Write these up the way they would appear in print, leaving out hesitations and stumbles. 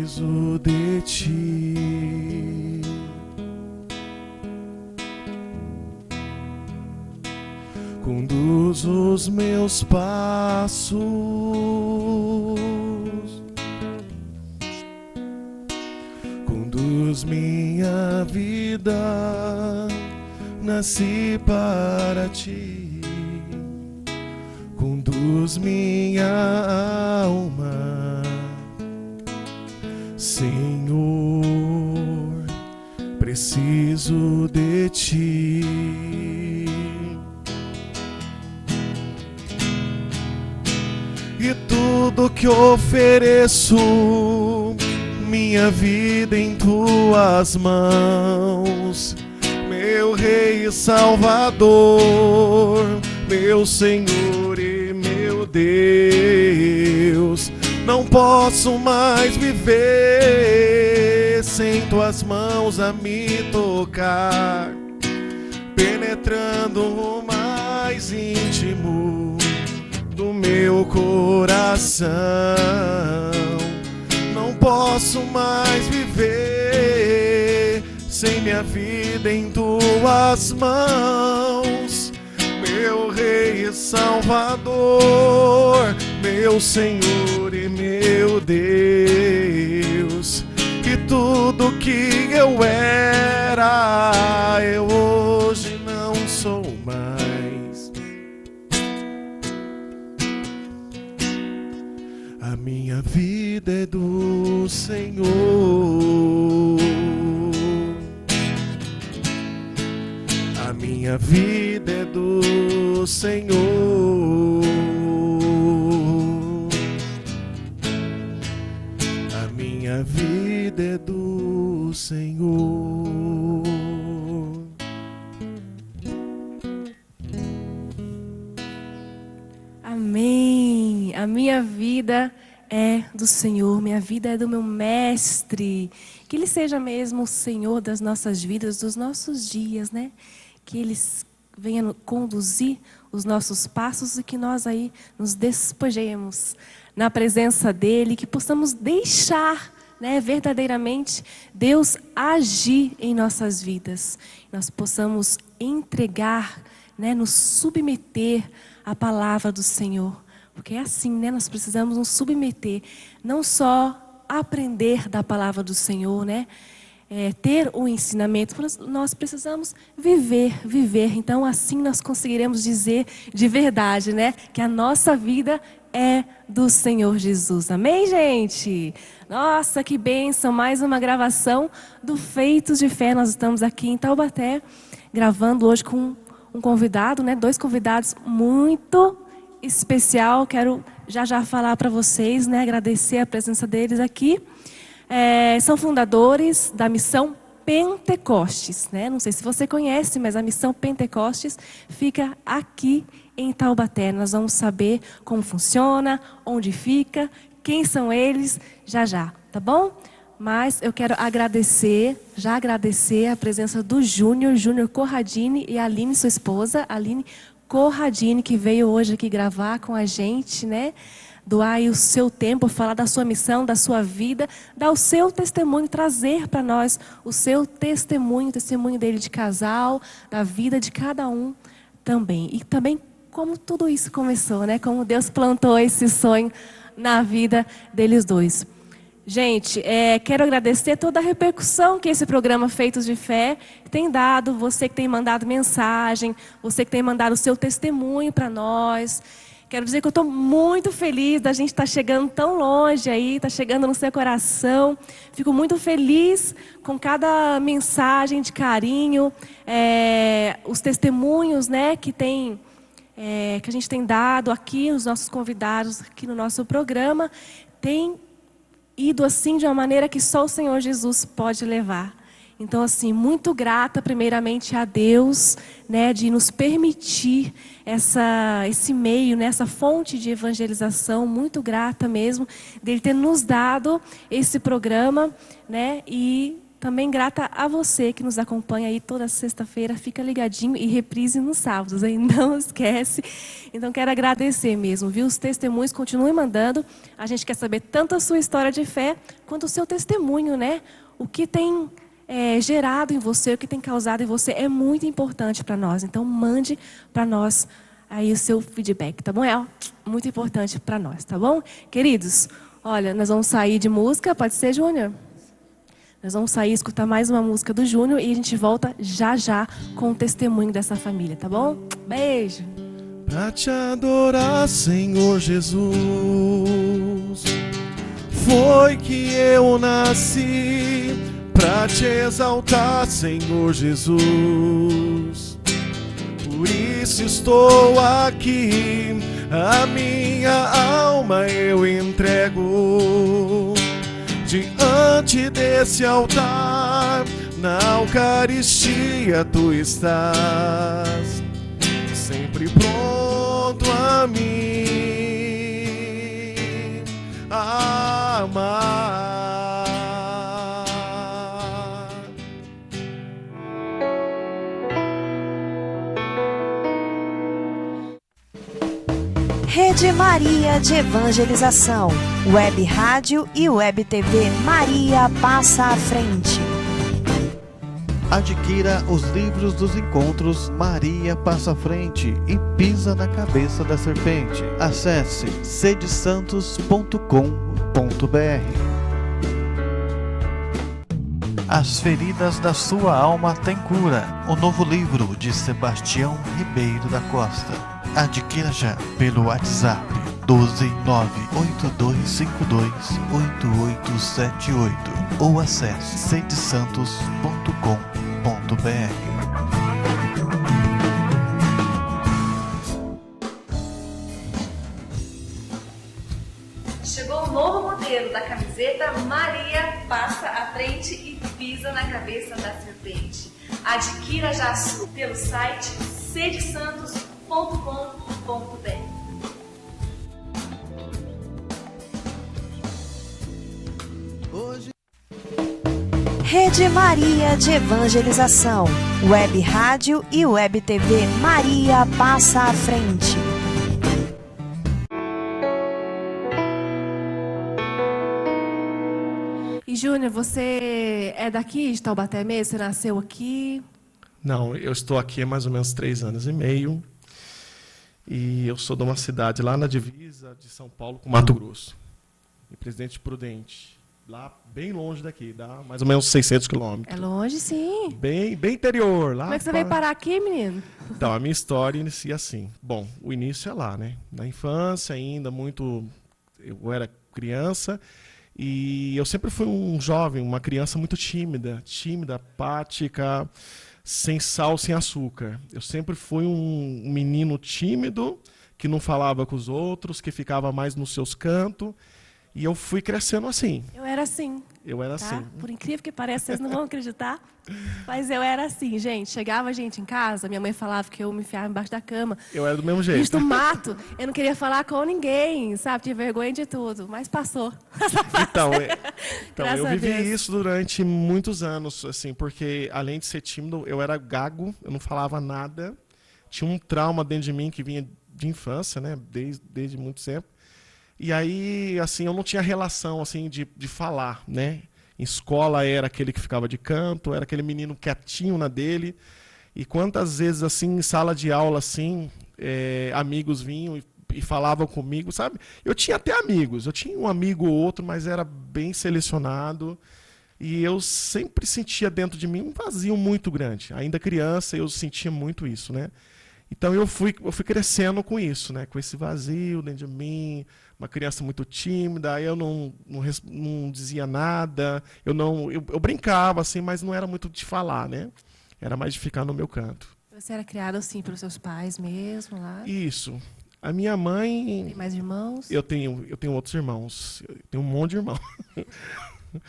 preciso de ti. Conduz os meus passos, conduz minha vida, nasci para ti. Conduz minha alma, Senhor, preciso de ti. E tudo que ofereço, minha vida em tuas mãos, meu Rei e Salvador, meu Senhor e meu Deus. Não posso mais viver sem tuas mãos a me tocar, penetrando o mais íntimo do meu coração. Não posso mais viver sem minha vida em tuas mãos, meu Rei e Salvador, meu Senhor e meu Deus. E tudo que eu era, eu hoje não sou mais. A minha vida é do Senhor. A minha vida é do Senhor. A minha vida é do Senhor. Amém. A minha vida é do Senhor, minha vida é do meu Mestre. Que Ele seja mesmo o Senhor das nossas vidas, dos nossos dias, né? Que Ele venha conduzir os nossos passos e que nós aí nos despojemos na presença dEle, que possamos deixar, né, verdadeiramente Deus agir em nossas vidas. Nós possamos entregar, né, nos submeter à palavra do Senhor. Porque é assim, né? Nós precisamos nos submeter, não só aprender da palavra do Senhor, né? Ter o ensinamento, mas nós precisamos viver. Então, assim nós conseguiremos dizer de verdade, né? Que a nossa vida é do Senhor Jesus. Amém, gente? Nossa, que bênção! Mais uma gravação do Feitos de Fé. Nós estamos aqui em Taubaté, gravando hoje com um convidado, né? 2 convidados muito especial. Quero já falar para vocês, né? Agradecer a presença deles aqui. São fundadores da Missão Pentecostes, né? Não sei se você conhece, mas a Missão Pentecostes fica aqui em Taubaté. Nós vamos saber como funciona, onde fica, quem são eles, já, tá bom? Mas eu quero agradecer a presença do Júnior Corradini e a Aline, sua esposa, Aline Corradini, que veio hoje aqui gravar com a gente, né? Doar aí o seu tempo, falar da sua missão, da sua vida, dar o seu testemunho, trazer para nós o seu testemunho, o testemunho dele de casal, da vida de cada um também. E também como tudo isso começou, né? Como Deus plantou esse sonho na vida deles dois. Gente, quero agradecer toda a repercussão que esse programa Feitos de Fé tem dado. Você que tem mandado mensagem, você que tem mandado o seu testemunho para nós. Quero dizer que eu estou muito feliz da gente estar chegando tão longe aí, está chegando no seu coração. Fico muito feliz com cada mensagem de carinho, os testemunhos, né, que a gente tem dado aqui, os nossos convidados aqui no nosso programa, tem ido assim de uma maneira que só o Senhor Jesus pode levar. Então, assim, muito grata primeiramente a Deus, né, de nos permitir esse meio, né, essa fonte de evangelização, muito grata mesmo, dele ter nos dado esse programa, né, e também grata a você que nos acompanha aí toda sexta-feira. Fica ligadinho e reprise nos sábados, aí não esquece. Então, quero agradecer mesmo, viu? Os testemunhos continuem mandando. A gente quer saber tanto a sua história de fé, quanto o seu testemunho, né? O que tem gerado em você, o que tem causado em você, é muito importante para nós. Então, mande para nós aí o seu feedback, tá bom? É muito importante para nós, tá bom? Queridos, olha, nós vamos sair de música, pode ser, Júnior? Nós vamos sair, escutar mais uma música do Júnior e a gente volta já já com o testemunho dessa família, tá bom? Beijo! Pra te adorar, Senhor Jesus, foi que eu nasci. Pra te exaltar, Senhor Jesus, por isso estou aqui. A minha alma eu entrego diante desse altar. Na Eucaristia tu estás, sempre pronto a mim amar. Rede Maria de Evangelização, Web Rádio e Web TV Maria Passa à Frente. Adquira os livros dos encontros Maria Passa à Frente e Pisa na Cabeça da Serpente. Acesse sedesantos.com.br. As Feridas da Sua Alma Têm Cura, o novo livro de Sebastião Ribeiro da Costa. Adquira já pelo WhatsApp 12982528878 ou acesse sedesantos.com.br. Chegou o novo modelo da camiseta Maria Passa à Frente e Pisa na Cabeça da Serpente. Adquira já a sua pelo site sedesantos.com.br. Rede Maria de Evangelização, Web Rádio e Web TV Maria Passa à Frente. E Júnior, você é daqui de Taubaté mesmo? Você nasceu aqui? Não, eu estou aqui há mais ou menos 3 anos e meio. E eu sou de uma cidade lá na divisa de São Paulo com Mato Grosso, em Presidente Prudente, lá bem longe daqui, dá mais ou menos 600 quilômetros. É longe, sim. Bem interior. Lá Como é que você veio parar aqui, menino? Então, a minha história inicia assim. Bom, o início é lá, né? Na infância ainda, eu era criança e eu sempre fui um jovem, uma criança muito tímida, apática, sem sal, sem açúcar. Eu sempre fui um menino tímido, que não falava com os outros, que ficava mais nos seus cantos. E eu fui crescendo assim. Eu era assim. Eu era tá? assim. Por incrível que pareça, vocês não vão acreditar, mas eu era assim, gente. Chegava gente em casa, minha mãe falava que eu me enfiava embaixo da cama. Eu era do mesmo jeito. Bicho do mato, eu não queria falar com ninguém, sabe? Tinha vergonha de tudo, mas passou. Então Graças eu a vivi Deus. isso durante muitos anos, assim, porque além de ser tímido, eu era gago, eu não falava nada. Tinha um trauma dentro de mim que vinha de infância, né? Desde muito tempo. E aí, assim, eu não tinha relação, assim, de falar, né? Em escola era aquele que ficava de canto, era aquele menino quietinho na dele. E quantas vezes, assim, em sala de aula, assim, amigos vinham e falavam comigo, sabe? Eu tinha até amigos, eu tinha um amigo ou outro, mas era bem selecionado. E eu sempre sentia dentro de mim um vazio muito grande. Ainda criança, eu sentia muito isso, né? Então eu fui crescendo com isso, né? Com esse vazio dentro de mim, uma criança muito tímida, aí eu não dizia nada, eu brincava assim, mas não era muito de falar, né? Era mais de ficar no meu canto. Você era criado assim pelos seus pais mesmo lá? Isso. A minha mãe... Tem mais irmãos? Eu tenho outros irmãos, eu tenho um monte de irmãos.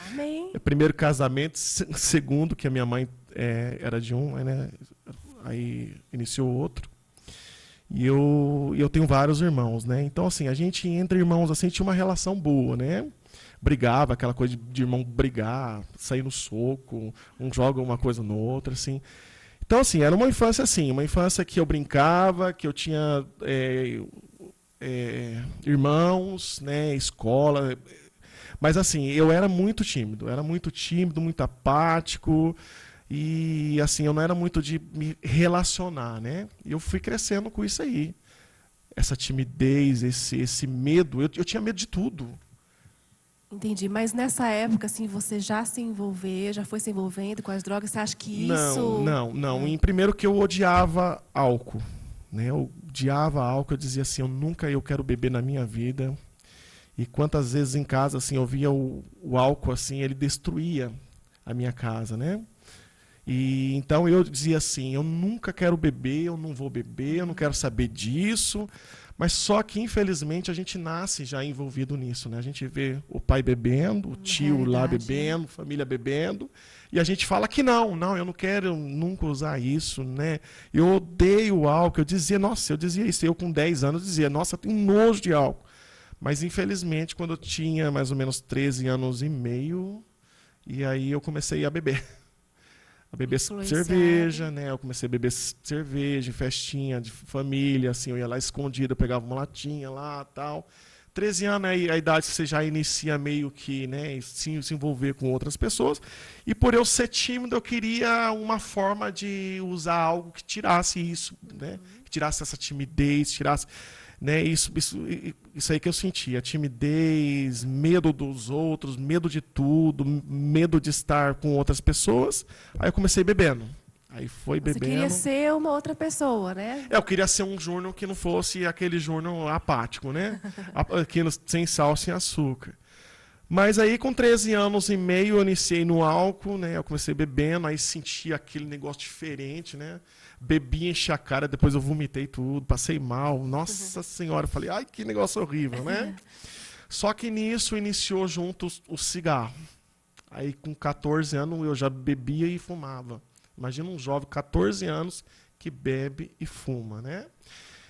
Amém. Primeiro casamento, segundo, que a minha mãe era de um, né? Aí iniciou outro. E eu tenho vários irmãos, né? Então, assim, a gente, entre irmãos, assim, tinha uma relação boa, né? brigava, aquela coisa de irmão brigar, sair no soco, um joga uma coisa no outro, assim. Então, assim, era uma infância assim, uma infância que eu brincava, que eu tinha irmãos, né, escola. Mas, assim, eu era muito tímido, muito apático. E, assim, eu não era muito de me relacionar, né? E eu fui crescendo com isso aí. Essa timidez, esse medo. Eu tinha medo de tudo. Entendi. Mas nessa época, assim, você já foi se envolvendo com as drogas? Você acha que isso... Não. Em primeiro que eu odiava álcool, né? Eu odiava álcool, eu dizia assim, eu quero beber na minha vida. E quantas vezes em casa, assim, eu via o álcool, assim, ele destruía a minha casa, né? E então eu dizia assim, eu nunca quero beber, eu não vou beber, eu não quero saber disso. Mas só que, infelizmente, a gente nasce já envolvido nisso, né? A gente vê o pai bebendo, o tio lá bebendo, família bebendo, e a gente fala que não, eu não quero nunca usar isso, né? Eu odeio o álcool. Eu dizia isso. Eu com 10 anos dizia, nossa, eu tenho nojo de álcool. Mas, infelizmente, quando eu tinha mais ou menos 13 anos e meio, e aí eu comecei a beber. A beber cerveja, né? Eu comecei a beber cerveja, festinha de família, assim, eu ia lá escondido, eu pegava uma latinha lá, tal. 13 anos é a idade que você já inicia meio que, né, se envolver com outras pessoas. E por eu ser tímido, eu queria uma forma de usar algo que tirasse isso, né? Que tirasse essa timidez, tirasse, né, isso aí que eu sentia, timidez, medo dos outros, medo de tudo, medo de estar com outras pessoas. Aí eu comecei bebendo. Aí foi bebendo. Você queria ser uma outra pessoa, né? Eu queria ser um Júnior que não fosse aquele Júnior apático, né? Aquilo sem sal, sem açúcar. Mas aí com 13 anos e meio eu iniciei no álcool, né? Eu comecei bebendo, aí senti aquele negócio diferente, né? Bebi, enchi a cara, depois eu vomitei tudo, passei mal. Nossa Senhora, eu falei, ai, que negócio horrível, né? Só que nisso iniciou junto o cigarro. Aí com 14 anos eu já bebia e fumava. Imagina um jovem, 14 anos, que bebe e fuma, né?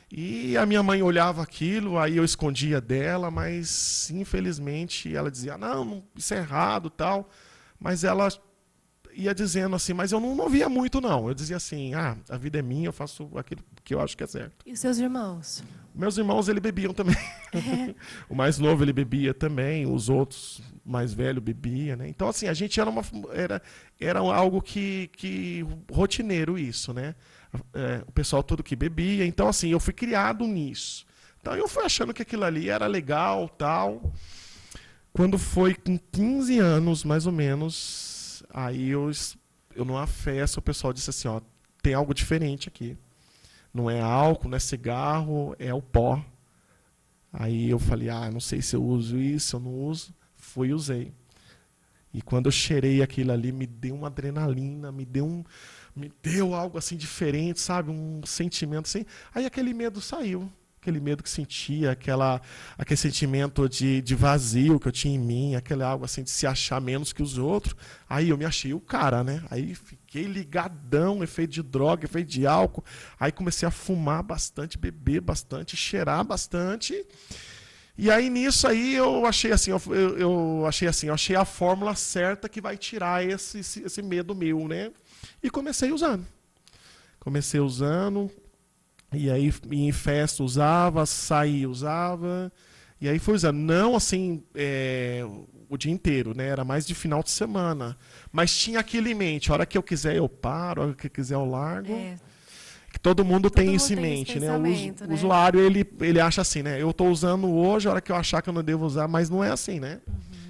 E a minha mãe olhava aquilo, aí eu escondia dela, mas infelizmente ela dizia, não, isso é errado, tal. Mas ela ia dizendo assim, mas eu não via muito, não. Eu dizia assim, a vida é minha, eu faço aquilo que eu acho que é certo. E os seus irmãos? Meus irmãos, eles bebiam também. O mais novo, ele bebia também, os outros mais velhos bebiam, né? Então, assim, a gente era algo que rotineiro isso, né? O pessoal todo que bebia. Então, assim, eu fui criado nisso. Então, eu fui achando que aquilo ali era legal, tal. Quando foi com 15 anos, mais ou menos, aí eu numa festa, o pessoal disse assim, ó, tem algo diferente aqui. Não é álcool, não é cigarro, é o pó. Aí eu falei, não sei se eu uso isso, eu não uso. Fui e usei. E quando eu cheirei aquilo ali, me deu uma adrenalina, me deu algo assim diferente, sabe? Um sentimento assim. Aí aquele medo saiu. Aquele medo que sentia, aquele sentimento de vazio que eu tinha em mim, aquele algo assim de se achar menos que os outros. Aí eu me achei o cara, né? Aí fiquei ligadão, efeito de droga, efeito de álcool. Aí comecei a fumar bastante, beber bastante, cheirar bastante. E aí nisso aí eu achei assim, eu achei a fórmula certa que vai tirar esse medo meu, né? E comecei usando. E aí, em festa, usava, saía, usava. E aí foi usando. Não, assim, o dia inteiro, né? Era mais de final de semana. Mas tinha aquilo em mente. A hora que eu quiser, eu paro. A hora que eu quiser, eu largo. Que todo mundo tem isso em mente, né? O usuário, ele acha assim, né? Eu estou usando hoje, a hora que eu achar que eu não devo usar. Mas não é assim, né?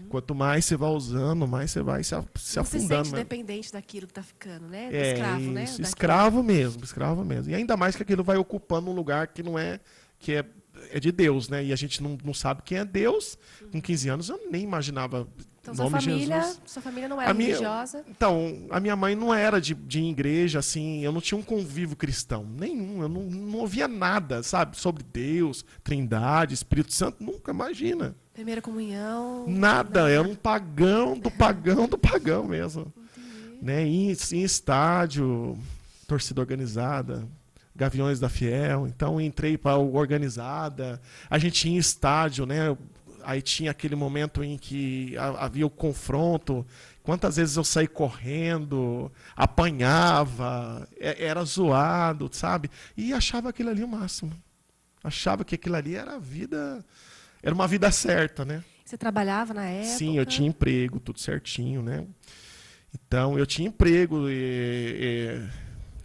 Quanto mais você vai usando, mais você vai se afundando. Você se sente dependente daquilo que está ficando, né? Escravo, né? Escravo mesmo. E ainda mais que aquilo vai ocupando um lugar que não é, que é de Deus, né? E a gente não sabe quem é Deus. Com 15 anos eu nem imaginava. Então sua família não era religiosa? Então, a minha mãe não era de igreja, assim, eu não tinha um convívio cristão, nenhum, eu não ouvia nada, sabe, sobre Deus, Trindade, Espírito Santo, nunca, imagina. Primeira comunhão? Nada, era um pagão do pagão mesmo. Né? Em estádio, torcida organizada, Gaviões da Fiel, então entrei para a organizada, a gente tinha estádio, né? aí tinha aquele momento em que havia o confronto. Quantas vezes eu saí correndo, apanhava, era zoado, sabe? E achava aquilo ali o máximo. Achava que aquilo ali era a vida, era uma vida certa, né? Você trabalhava na época? Sim, eu tinha emprego, tudo certinho, né? Então, eu tinha emprego,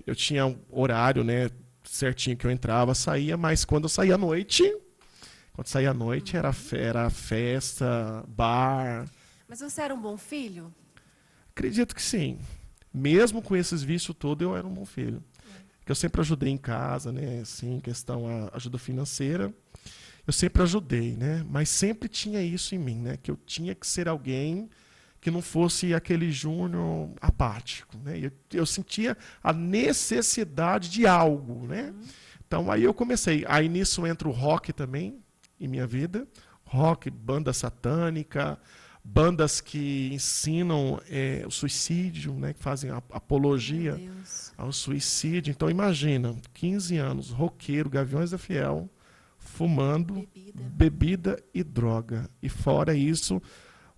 eu tinha um horário, né, certinho que eu entrava, saía, mas quando eu saía à noite, era festa, bar. Mas você era um bom filho? Acredito que sim. Mesmo com esses vícios todos, eu era um bom filho. Porque eu sempre ajudei em casa, né, assim, questão a ajuda financeira. Eu sempre ajudei, né? Mas sempre tinha isso em mim, né? Que eu tinha que ser alguém que não fosse aquele júnior apático, né? Eu sentia a necessidade de algo, né? Então aí eu comecei. Aí nisso entra o rock também em minha vida, rock, banda satânica, bandas que ensinam o suicídio, né? Que fazem apologia ao suicídio. Então imagina, 15 anos, roqueiro, Gaviões da Fiel, fumando, bebida e droga. E fora isso,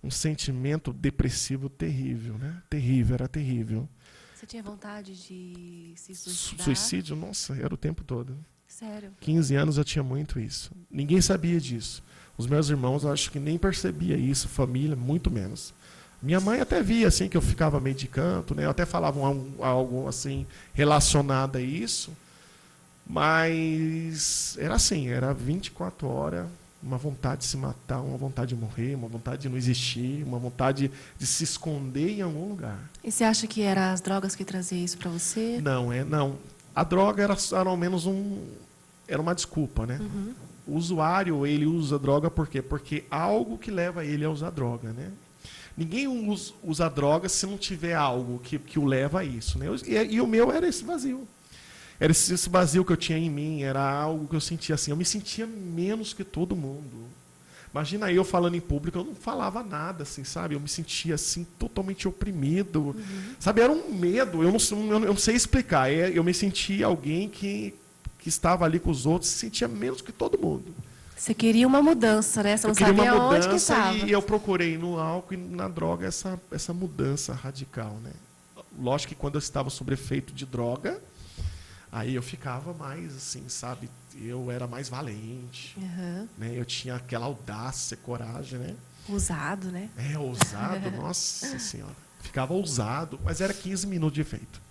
um sentimento depressivo terrível, né? Terrível, era terrível. Você tinha vontade de se suicidar? Suicídio, nossa, era o tempo todo. Sério? 15 anos eu tinha muito isso. Ninguém sabia disso. Os meus irmãos, eu acho que nem percebia isso, família, muito menos. Minha mãe até via, assim, que eu ficava meio de canto, né? Eu até falava algo, assim, relacionado a isso. Mas era assim, era 24 horas, uma vontade de se matar, uma vontade de morrer, uma vontade de não existir, uma vontade de se esconder em algum lugar. E você acha que eram as drogas que traziam isso para você? Não. A droga era ao menos era uma desculpa, né? Uhum. O usuário, ele usa droga por quê? Porque algo que leva ele a usar droga, né? Ninguém usa droga se não tiver algo que o leva a isso, né? E o meu era esse vazio. Era esse vazio que eu tinha em mim, era algo que eu sentia assim. Eu me sentia menos que todo mundo. Imagina eu falando em público, eu não falava nada, assim, sabe? Eu me sentia assim, totalmente oprimido. Uhum. Sabe, era um medo, eu não sei explicar. Eu me sentia alguém que estava ali com os outros, se sentia menos que todo mundo. Você queria uma mudança, né? Você não sabia onde que estava. E eu procurei no álcool e na droga essa mudança radical, né? Lógico que quando eu estava sob efeito de droga, aí eu ficava mais assim, sabe? Eu era mais valente, né? Eu tinha aquela audácia, coragem, né? Ousado, né? Ousado, nossa senhora. Ficava ousado, mas era 15 minutos de efeito.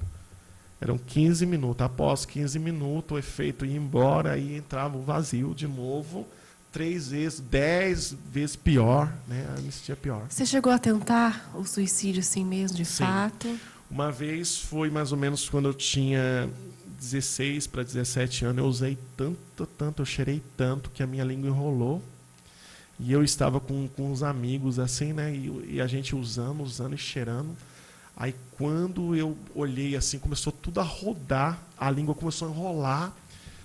Eram 15 minutos. Após 15 minutos, o efeito ia embora, aí entrava o vazio de novo, 3 vezes, 10 vezes pior, né? Eu me sentia pior. Você chegou a tentar o suicídio assim mesmo, de fato? Uma vez foi mais ou menos quando eu tinha 16 para 17 anos, eu usei tanto, eu cheirei tanto que a minha língua enrolou. E eu estava com uns amigos assim, né? E a gente usando e cheirando. Aí quando eu olhei assim, começou tudo a rodar, a língua começou a enrolar.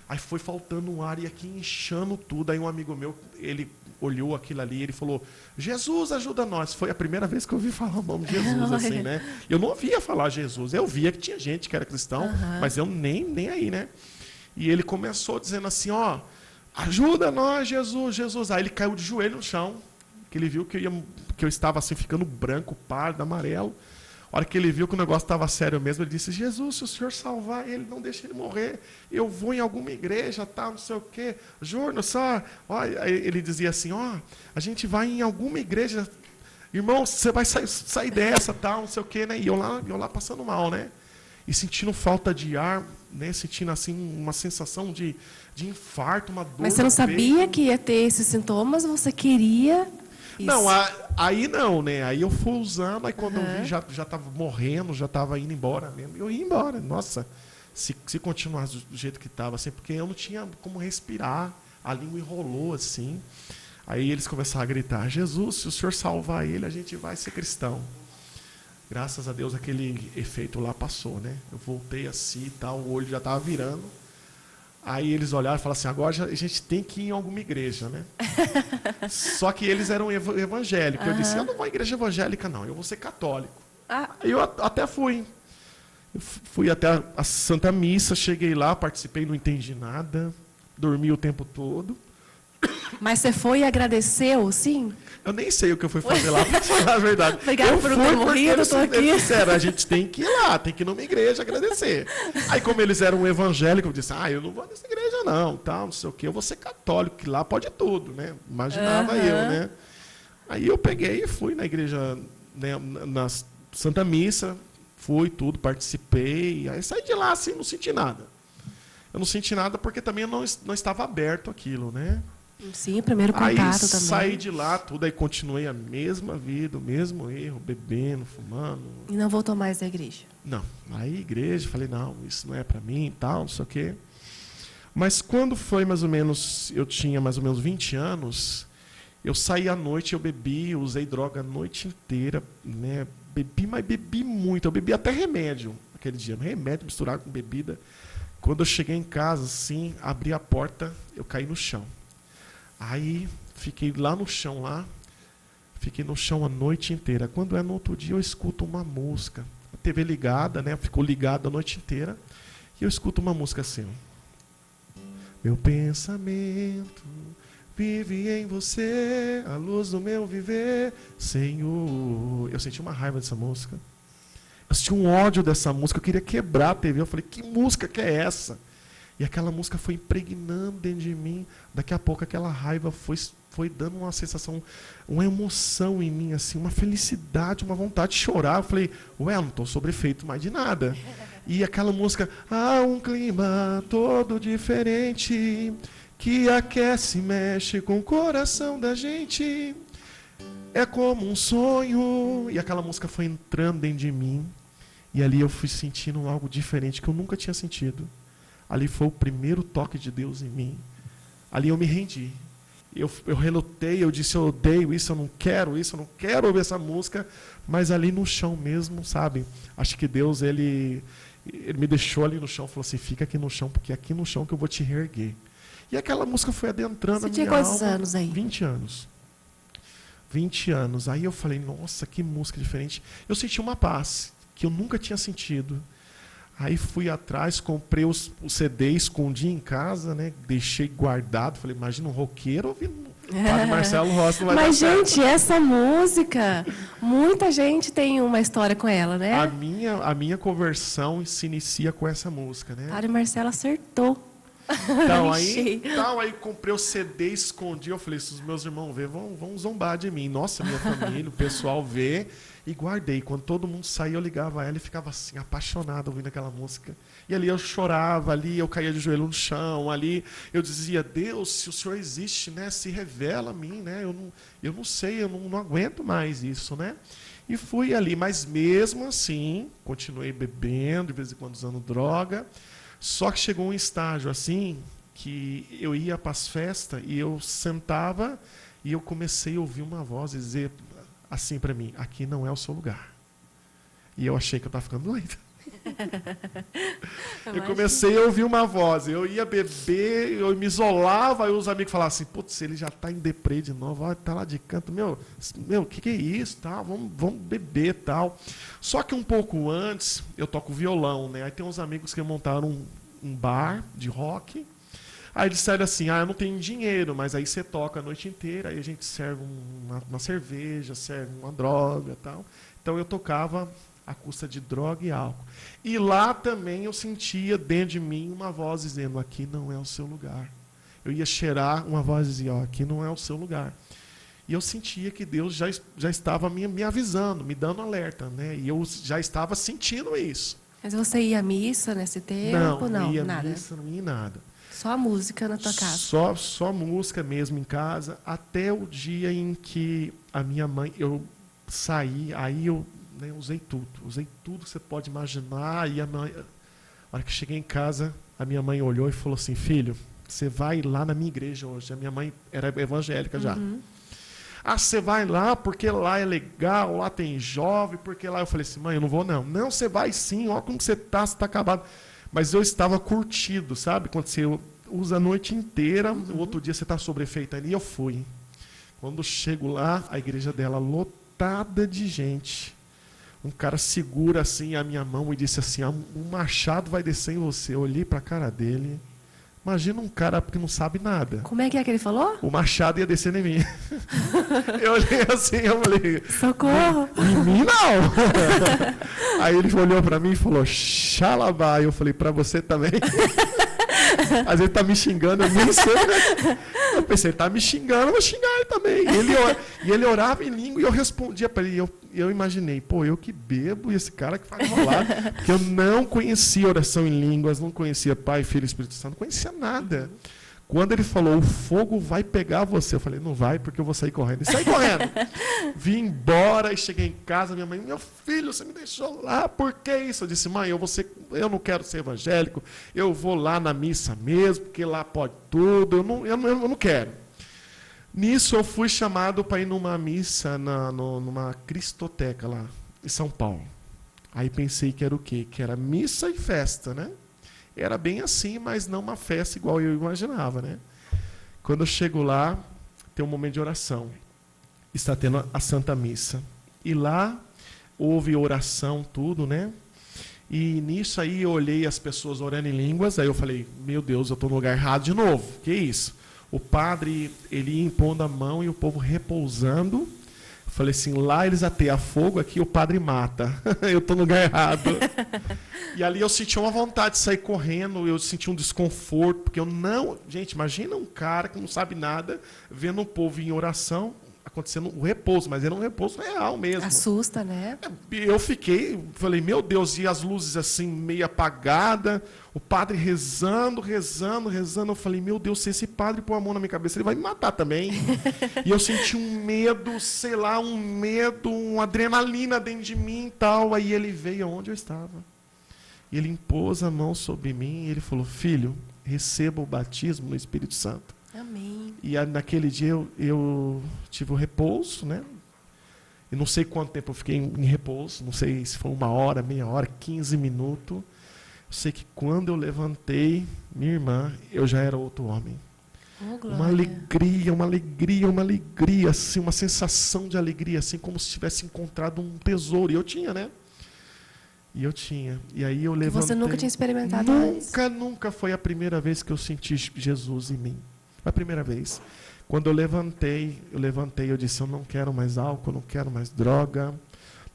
Aí foi faltando um ar e aqui inchando tudo. Aí um amigo meu, ele olhou aquilo ali, ele falou: Jesus, ajuda nós. Foi a primeira vez que eu ouvi falar o nome de Jesus, assim, né? Eu não ouvia falar Jesus, eu via que tinha gente que era cristão, mas eu nem aí, né? E ele começou dizendo assim, ó, ajuda nós, Jesus, Jesus. Aí ele caiu de joelho no chão, que ele viu que eu estava assim, ficando branco, pálido, amarelo. A hora que ele viu que o negócio estava sério mesmo, ele disse: Jesus, se o senhor salvar ele, não deixe ele morrer. Eu vou em alguma igreja, tá, não sei o quê. Júnior, só... Ele dizia assim, a gente vai em alguma igreja. Irmão, você vai sair dessa, tal, não sei o quê, né? E eu lá passando mal, né? E sentindo falta de ar, né? Sentindo assim uma sensação de infarto, uma dor. Mas você não sabia que ia ter esses sintomas? Você queria... Isso. Não, aí não, né? Aí eu fui usando, aí quando eu vi, já estava morrendo, já estava indo embora mesmo. Eu ia embora. Nossa, se continuasse do jeito que estava, assim, porque eu não tinha como respirar, a língua enrolou assim. Aí eles começaram a gritar: Jesus, se o senhor salvar ele, a gente vai ser cristão. Graças a Deus aquele efeito lá passou, né? Eu voltei assim e tal, o olho já estava virando. Aí eles olharam e falaram assim: agora a gente tem que ir em alguma igreja, né? Só que eles eram evangélicos. Eu disse: eu não vou à igreja evangélica, não, eu vou ser católico. Aí eu até fui. Eu fui até a Santa Missa, cheguei lá, participei, não entendi nada, dormi o tempo todo. Mas você foi e agradeceu, sim? Eu nem sei o que eu fui fazer lá, pra falar a verdade. Obrigada por não ter morrido, eu tô aqui. Sério, a gente tem que ir lá, tem que ir numa igreja agradecer. Aí, como eles eram evangélicos, eu disse, eu não vou nessa igreja não, tal, não sei o quê, eu vou ser católico, que lá pode tudo, né? Imaginava eu, né? Aí eu peguei e fui na igreja, né, na Santa Missa, fui tudo, participei, aí saí de lá assim, não senti nada. Eu não senti nada porque também não estava aberto aquilo, né? Sim, primeiro contato aí, também. Saí de lá, tudo, aí continuei a mesma vida, o mesmo erro, bebendo, fumando. E não voltou mais à igreja? Não. Aí, igreja, falei, não, isso não é para mim e tal, não sei o quê. Mas quando foi mais ou menos, eu tinha mais ou menos 20 anos, eu saí à noite, eu bebi, usei droga a noite inteira, né? Bebi, mas bebi muito. Eu bebi até remédio aquele dia, remédio misturado com bebida. Quando eu cheguei em casa, assim, abri a porta, eu caí no chão. Aí, fiquei lá no chão, fiquei no chão a noite inteira. Quando é no outro dia, eu escuto uma música. A TV ligada, né? Ficou ligada a noite inteira. E eu escuto uma música assim. Meu pensamento vive em você, a luz do meu viver, Senhor. Eu senti uma raiva dessa música. Eu senti um ódio dessa música. Eu queria quebrar a TV. Eu falei, que música que é essa? E aquela música foi impregnando dentro de mim. Daqui a pouco aquela raiva foi dando uma sensação, uma emoção em mim, assim, uma felicidade, uma vontade de chorar. Eu falei, não estou sob efeito mais de nada. E aquela música, há um clima todo diferente, que aquece e mexe com o coração da gente. É como um sonho. E aquela música foi entrando dentro de mim. E ali eu fui sentindo algo diferente que eu nunca tinha sentido. Ali foi o primeiro toque de Deus em mim. Ali eu me rendi. Eu relutei, eu disse, eu odeio isso, eu não quero ouvir essa música. Mas ali no chão mesmo, sabe? Acho que Deus, ele me deixou ali no chão, falou assim, fica aqui no chão, porque é aqui no chão que eu vou te reerguer. E aquela música foi adentrando a minha alma. Você tinha quantos anos aí? 20 anos. 20 anos. Aí eu falei, nossa, que música diferente. Eu senti uma paz que eu nunca tinha sentido. Aí fui atrás, comprei os CDs, escondi em casa, né? Deixei guardado. Falei, imagina um roqueiro ouvindo Padre Marcelo Rossi, não vai Mas, dar gente, certo. essa música, muita gente tem uma história com ela, né? A minha conversão se inicia com essa música, né? Padre Marcelo acertou. Então Achei. aí comprei o CD, escondi. Eu falei, se os meus irmãos verem, vão zombar de mim. Nossa, minha família, o pessoal vê. E guardei. Quando todo mundo saía, eu ligava a ela e ficava assim, apaixonado ouvindo aquela música. E ali eu chorava, ali eu caía de joelho no chão, ali eu dizia, Deus, se o Senhor existe, né, se revela a mim, né? Eu não sei, eu não aguento mais isso, né? E fui ali, mas mesmo assim, continuei bebendo, de vez em quando usando droga. Só que chegou um estágio assim, que eu ia para as festas e eu sentava e eu comecei a ouvir uma voz dizer assim para mim, aqui não é o seu lugar. E eu achei que eu estava ficando doido. Eu comecei a ouvir uma voz, eu ia beber, eu me isolava, aí os amigos falavam assim, putz, ele já está em deprê de novo, ó, tá lá de canto, meu, o que é isso, tal, vamos beber, tal. Só que um pouco antes, eu toco violão, né? Aí tem uns amigos que montaram um bar de rock. Aí eles disseram assim, eu não tenho dinheiro, mas aí você toca a noite inteira, aí a gente serve uma cerveja, serve uma droga, tal. Então eu tocava à custa de droga e álcool. E lá também eu sentia dentro de mim uma voz dizendo, aqui não é o seu lugar. Eu ia cheirar, uma voz dizia, aqui não é o seu lugar. E eu sentia que Deus já estava me avisando, me dando alerta, né? E eu já estava sentindo isso. Mas você ia à missa nesse tempo? Não ia nada. missa, não ia nada. Só a música na tua casa? Só música mesmo em casa, até o dia em que a minha mãe, eu saí, aí eu usei tudo que você pode imaginar, e a hora que cheguei em casa, a minha mãe olhou e falou assim, filho, você vai lá na minha igreja hoje. A minha mãe era evangélica já. Você vai lá porque lá é legal, lá tem jovem, porque lá... Eu falei assim, mãe, eu não vou não. Não, você vai sim, olha como você está acabado. Mas eu estava curtido, sabe? Quando você usa a noite inteira, o outro dia você está sob efeito ali, eu fui. Quando chego lá, a igreja dela lotada de gente. Um cara segura assim a minha mão e disse assim, um machado vai descer em você. Eu olhei para a cara dele, Imagina um cara que não sabe nada. Como é que ele falou? O machado ia descer em mim. Eu olhei assim, eu falei... Socorro! Em mim, não! Aí ele olhou pra mim e falou, xalabá. Eu falei, pra você também? Às vezes ele tá me xingando, eu nem sei, né? Eu pensei, ele tá me xingando, eu vou xingar ele também. E ele orava em língua e eu respondia para ele. Eu imaginei, pô, eu que bebo e esse cara que faz rolado. Porque eu não conhecia oração em línguas, não conhecia Pai, Filho e Espírito Santo, não conhecia nada. Quando ele falou, o fogo vai pegar você, eu falei, não vai, porque eu vou sair correndo. E saí correndo. Vim embora e cheguei em casa, minha mãe, meu filho, você me deixou lá, por que isso? Eu disse, mãe, eu não quero ser evangélico, eu vou lá na missa mesmo, porque lá pode tudo, eu não quero. Nisso eu fui chamado para ir numa missa, numa cristoteca lá, em São Paulo. Aí pensei que era o quê? Que era missa e festa, né? Era bem assim, mas não uma festa igual eu imaginava, né? Quando eu chego lá, tem um momento de oração. Está tendo a Santa Missa. E lá houve oração, tudo, né? E nisso aí eu olhei as pessoas orando em línguas, aí eu falei, meu Deus, eu estou no lugar errado de novo. Que isso? O padre, ele ia impondo a mão e o povo repousando. Eu falei assim, lá eles ateiam fogo, aqui o padre mata. Eu estou no lugar errado. E ali eu senti uma vontade de sair correndo, eu senti um desconforto, porque eu não... Gente, imagina um cara que não sabe nada, vendo o povo em oração, acontecendo o repouso, mas era um repouso real mesmo. Assusta, né? Eu falei, meu Deus, e as luzes assim, meio apagadas, o padre rezando. Eu falei, meu Deus, se esse padre pôr a mão na minha cabeça, ele vai me matar também. E eu senti um medo, sei lá, uma adrenalina dentro de mim e tal. Aí ele veio aonde eu estava. E ele impôs a mão sobre mim e ele falou, filho, receba o batismo no Espírito Santo. Amém. E naquele dia eu tive o repouso, né? E não sei quanto tempo eu fiquei em repouso, não sei se foi 1 hora, meia hora, 15 minutos. Eu sei que quando eu levantei, minha irmã, eu já era outro homem. Oh, glória. Uma alegria, assim, uma sensação de alegria, assim, como se tivesse encontrado um tesouro. E eu tinha, né? E aí eu levantei. Que você nunca tinha experimentado antes. Nunca foi a primeira vez que eu senti Jesus em mim. Foi a primeira vez. Quando eu levantei, eu disse, eu não quero mais álcool, não quero mais droga,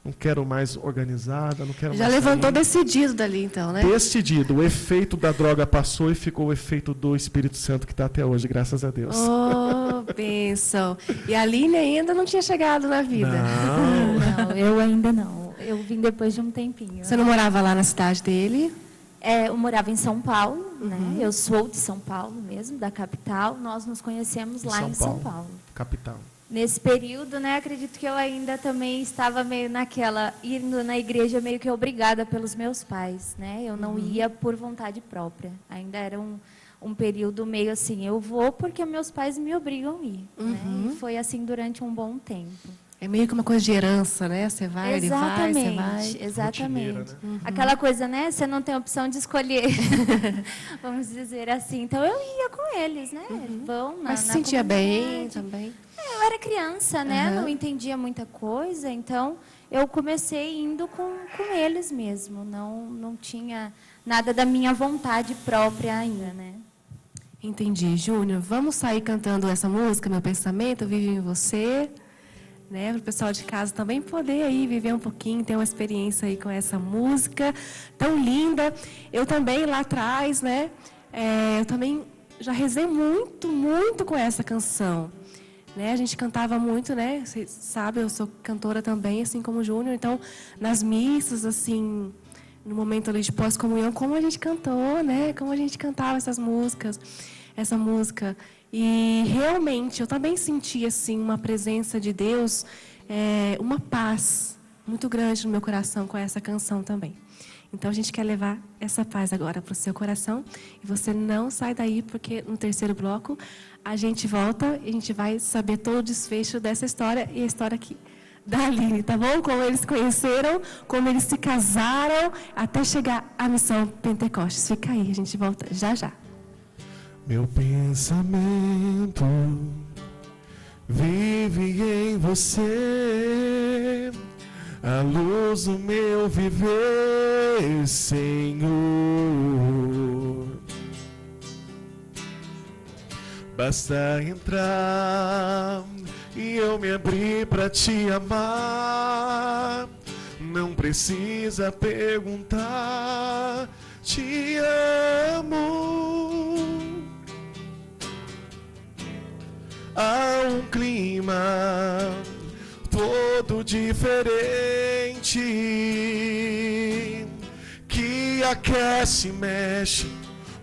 não quero mais organizada, não quero mais... Já levantou decidido dali, então, né? Decidido. O efeito da droga passou e ficou o efeito do Espírito Santo que está até hoje, graças a Deus. Oh, bênção. E a Aline ainda não tinha chegado na vida. Não, eu ainda não. Eu vim depois de um tempinho. Você não morava lá na cidade dele? Eu morava em São Paulo, né? Eu sou de São Paulo mesmo, da capital. Nós nos conhecemos lá em São Paulo. Capital. Nesse período, né, acredito que eu ainda também estava meio indo na igreja meio que obrigada pelos meus pais, né? Eu não ia por vontade própria. Ainda era um período meio assim, eu vou porque meus pais me obrigam a ir, né? E foi assim durante um bom tempo. É meio que uma coisa de herança, né? Você vai, ele vai, você vai. Exatamente. Né? Aquela coisa, né? Você não tem opção de escolher, vamos dizer assim. Então, eu ia com eles, né? Vão Mas se na sentia bem comunidade. também? Eu era criança, né? Não entendia muita coisa. Então, eu comecei indo com eles mesmo. Não tinha nada da minha vontade própria ainda, né? Entendi. Júnior, vamos sair cantando essa música, Meu Pensamento Vive em Você, né? Para o pessoal de casa também poder aí viver um pouquinho, ter uma experiência aí com essa música tão linda. Eu também lá atrás, né? Eu também já rezei muito, muito com essa canção. Né? A gente cantava muito, né? Você sabe, eu sou cantora também, assim como o Júnior. Então, nas missas, assim, no momento ali de pós-comunhão, como a gente cantou, né? Como a gente cantava essa música. E realmente, eu também senti, assim, uma presença de Deus, uma paz muito grande no meu coração com essa canção também. Então, a gente quer levar essa paz agora para o seu coração. E você não sai daí, porque no terceiro bloco a gente volta e a gente vai saber todo o desfecho dessa história e a história aqui da Aline, tá bom? Como eles se conheceram, como eles se casaram, até chegar à missão Pentecostes. Fica aí, a gente volta já já. Meu pensamento vive em você, a luz do meu viver, Senhor. Basta entrar e eu me abri pra te amar. Não precisa perguntar, te amo. Há um clima todo diferente que aquece e mexe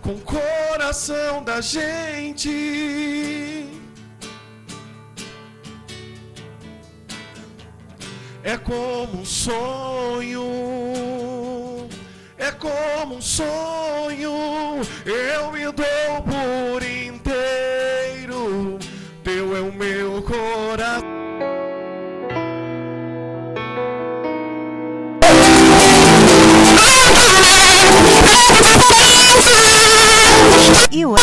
com o coração da gente. É como um sonho, é como um sonho. Eu me dou por inteiro, teu é o meu coração. E o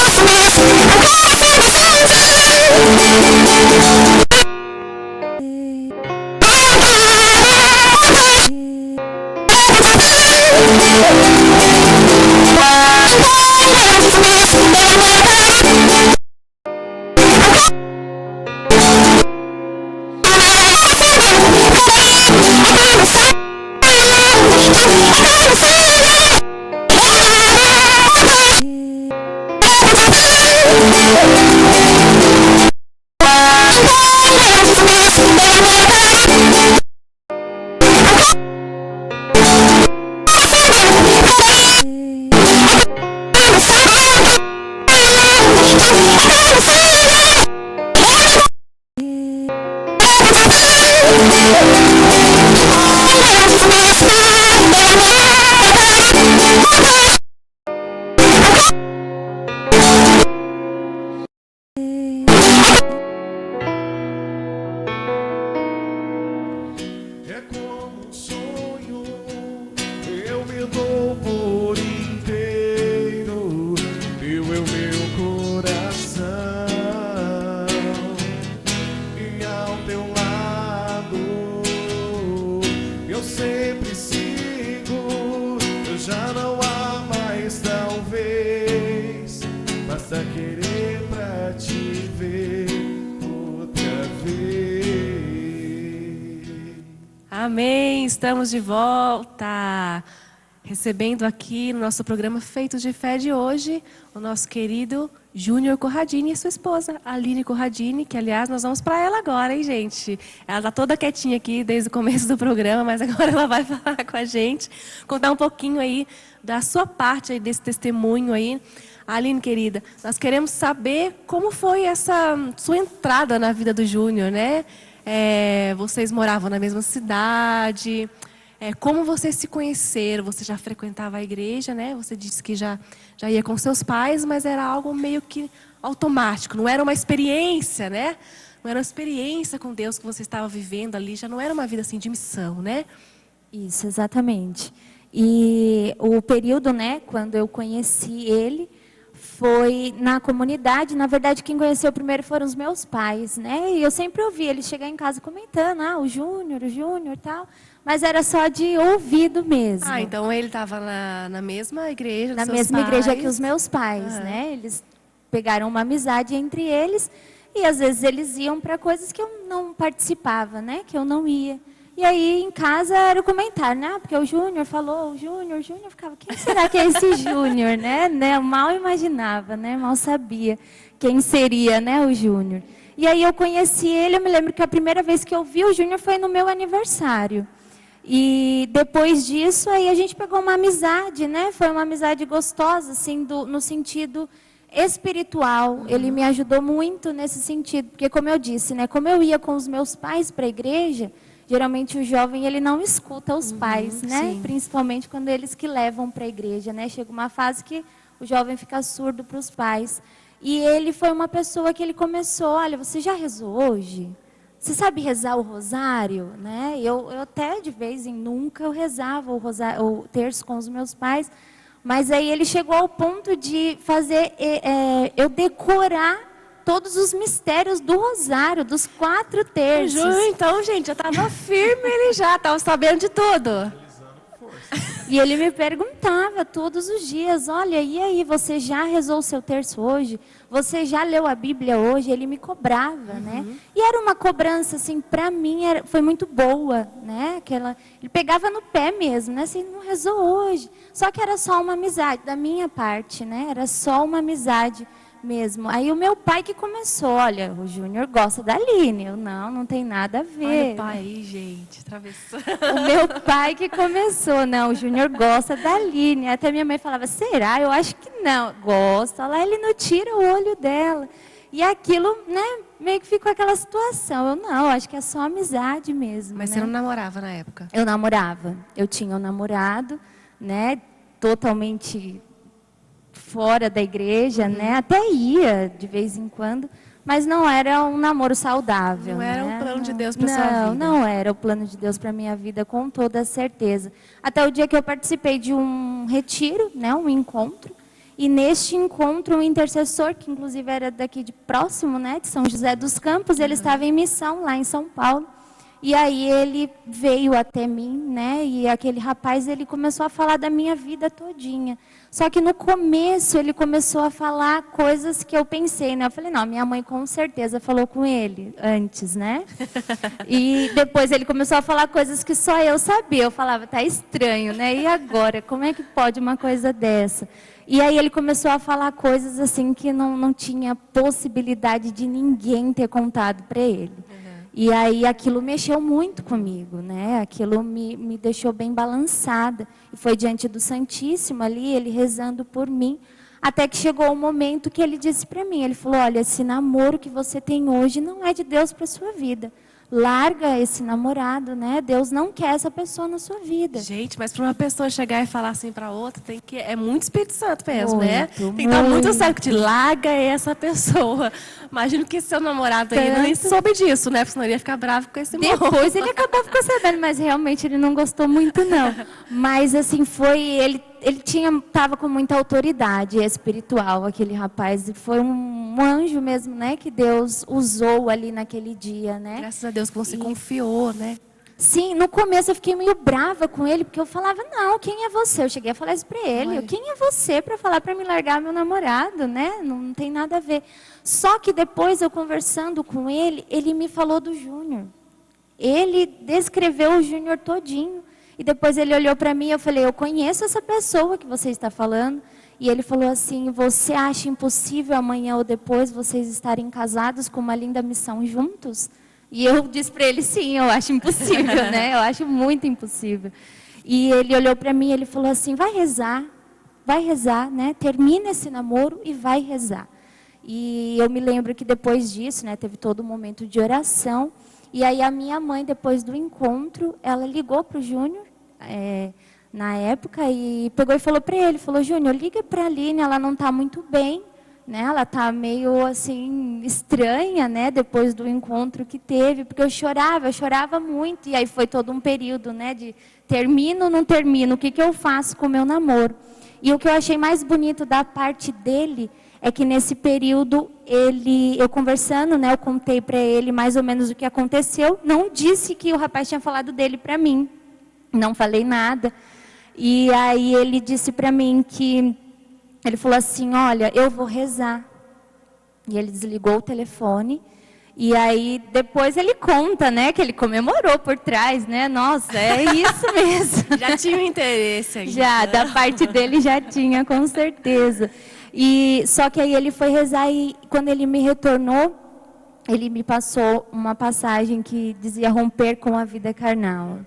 É como um sonho, eu me dou por inteiro, teu é o meu coração. E ao teu lado, eu sempre sigo, já não há mais talvez, basta querer pra te ver outra vez. Amém, estamos de volta, recebendo aqui no nosso programa Feito de Fé de hoje, o nosso querido Júnior Corradini e sua esposa, Aline Corradini, que aliás nós vamos para ela agora, hein, gente? Ela está toda quietinha aqui desde o começo do programa, mas agora ela vai falar com a gente, contar um pouquinho aí da sua parte aí, desse testemunho aí. Aline, querida, nós queremos saber como foi essa sua entrada na vida do Júnior, né? Vocês moravam na mesma cidade, como vocês se conheceram? Você já frequentava a igreja, né? Você disse que já ia com seus pais, mas era algo meio que automático, não era uma experiência, né? Não era uma experiência com Deus que você estava vivendo ali, já não era uma vida assim de missão, né? Isso, exatamente. E o período, né, quando eu conheci ele, foi na comunidade. Na verdade, quem conheceu primeiro foram os meus pais, né? E eu sempre ouvi ele chegar em casa comentando, o Júnior e tal. Mas era só de ouvido mesmo. Ah, então ele estava na mesma igreja dos Na seus mesma pais. igreja que os meus pais, né? Eles pegaram uma amizade entre eles e às vezes eles iam para coisas que eu não participava, né? Que eu não ia. E aí em casa era o comentário, né? Porque o Júnior falou, o Júnior, eu ficava, quem será que é esse Júnior, né? Eu mal imaginava, né? Mal sabia quem seria, né, o Júnior. E aí eu conheci ele, eu me lembro que a primeira vez que eu vi o Júnior foi no meu aniversário. E depois disso, aí a gente pegou uma amizade, né? Foi uma amizade gostosa, assim, no sentido espiritual. Ele me ajudou muito nesse sentido, porque como eu disse, né? Como eu ia com os meus pais para a igreja, geralmente o jovem ele não escuta os pais, né? Sim. Principalmente quando eles que levam para a igreja, né? Chega uma fase que o jovem fica surdo para os pais. E ele foi uma pessoa que ele começou, olha, você já rezou hoje? Você sabe rezar o rosário, né? Eu até de vez em nunca eu rezava o terço com os meus pais, mas aí ele chegou ao ponto de fazer eu decorar todos os mistérios do rosário, dos 4 terços. Então, gente, já estava firme, ele já estava sabendo de tudo. E ele me perguntava todos os dias, olha, e aí, você já rezou o seu terço hoje? Você já leu a Bíblia hoje? Ele me cobrava, né? E era uma cobrança, assim, para mim foi muito boa, né? Ele pegava no pé mesmo, né? Assim, não rezou hoje. Só que era só uma amizade da minha parte, né? Era só uma amizade mesmo. Aí o meu pai que começou, olha, o Júnior gosta da Aline. Eu, não tem nada a ver. Olha o pai aí, gente, atravessou. O meu pai que começou, não, o Júnior gosta da Aline. Até minha mãe falava, será? Eu acho que não. Gosta, lá ele não tira o olho dela. E aquilo, né, meio que ficou aquela situação. Eu, não, acho que é só amizade mesmo. Mas né? você não namorava na época? Eu namorava. Eu tinha um namorado, né, totalmente fora da igreja, né? Até ia de vez em quando, mas não era um namoro saudável. Não era né? o plano de Deus para sua vida. Não era o plano de Deus para minha vida, com toda certeza. Até o dia que eu participei de um retiro, né? Um encontro. E neste encontro, um intercessor, que inclusive era daqui de próximo, né? De São José dos Campos, ele estava em missão lá em São Paulo. E aí ele veio até mim, né? E aquele rapaz, ele começou a falar da minha vida todinha. Só que no começo ele começou a falar coisas que eu pensei, né? Eu falei, não, minha mãe com certeza falou com ele antes, né? E depois ele começou a falar coisas que só eu sabia. Eu falava, tá estranho, né? E agora? Como é que pode uma coisa dessa? E aí ele começou a falar coisas assim que não tinha possibilidade de ninguém ter contado para ele. E aí aquilo mexeu muito comigo, né? Aquilo me deixou bem balançada. E foi diante do Santíssimo ali, ele rezando por mim, até que chegou o momento que ele disse para mim, ele falou, olha, esse namoro que você tem hoje não é de Deus para sua vida. Larga esse namorado, né? Deus não quer essa pessoa na sua vida. Gente, mas para uma pessoa chegar e falar assim para outra, é muito Espírito Santo mesmo, né? Muito, Tem que dar muito certo de larga essa pessoa. Imagino que seu namorado ainda nem soube disso, né? Porque senão ele ia ficar bravo com esse morro. Depois ele acabou ficando sabendo, mas realmente ele não gostou muito, não. Mas assim, ele estava com muita autoridade espiritual, aquele rapaz. E foi um anjo mesmo, né? Que Deus usou ali naquele dia, né? Graças a Deus que você confiou, né? Sim, no começo eu fiquei meio brava com ele, porque eu falava, não, quem é você? Eu cheguei a falar isso para ele, Olha. Quem é você para falar para me largar meu namorado, né? Não tem nada a ver. Só que depois eu conversando com ele, ele me falou do Júnior. Ele descreveu o Júnior todinho. E depois ele olhou para mim e eu falei, eu conheço essa pessoa que você está falando. E ele falou assim, você acha impossível amanhã ou depois vocês estarem casados com uma linda missão juntos? E eu disse para ele, sim, eu acho impossível, né? Eu acho muito impossível. E ele olhou para mim e ele falou assim, vai rezar, né? Termina esse namoro e vai rezar. E eu me lembro que depois disso, né, teve todo um momento de oração. E aí a minha mãe, depois do encontro, ela ligou para o Júnior, na época, e pegou e falou para ele, falou, Júnior, liga para a Aline, ela não está muito bem. Né, ela está meio assim estranha, né, depois do encontro que teve, porque eu chorava muito, e aí foi todo um período, né, de termino ou não termino, o que eu faço com o meu namoro. E o que eu achei mais bonito da parte dele é que nesse período eu conversando, né, eu contei para ele mais ou menos o que aconteceu, não disse que o rapaz tinha falado dele para mim, não falei nada. E aí ele disse para mim que ele falou assim, olha, eu vou rezar. E ele desligou o telefone. E aí, depois ele conta, né, que ele comemorou por trás, né? Nossa, é isso mesmo. Já tinha um interesse aí. Já, da parte dele já tinha, com certeza. E só que aí ele foi rezar e quando ele me retornou, ele me passou uma passagem que dizia romper com a vida carnal.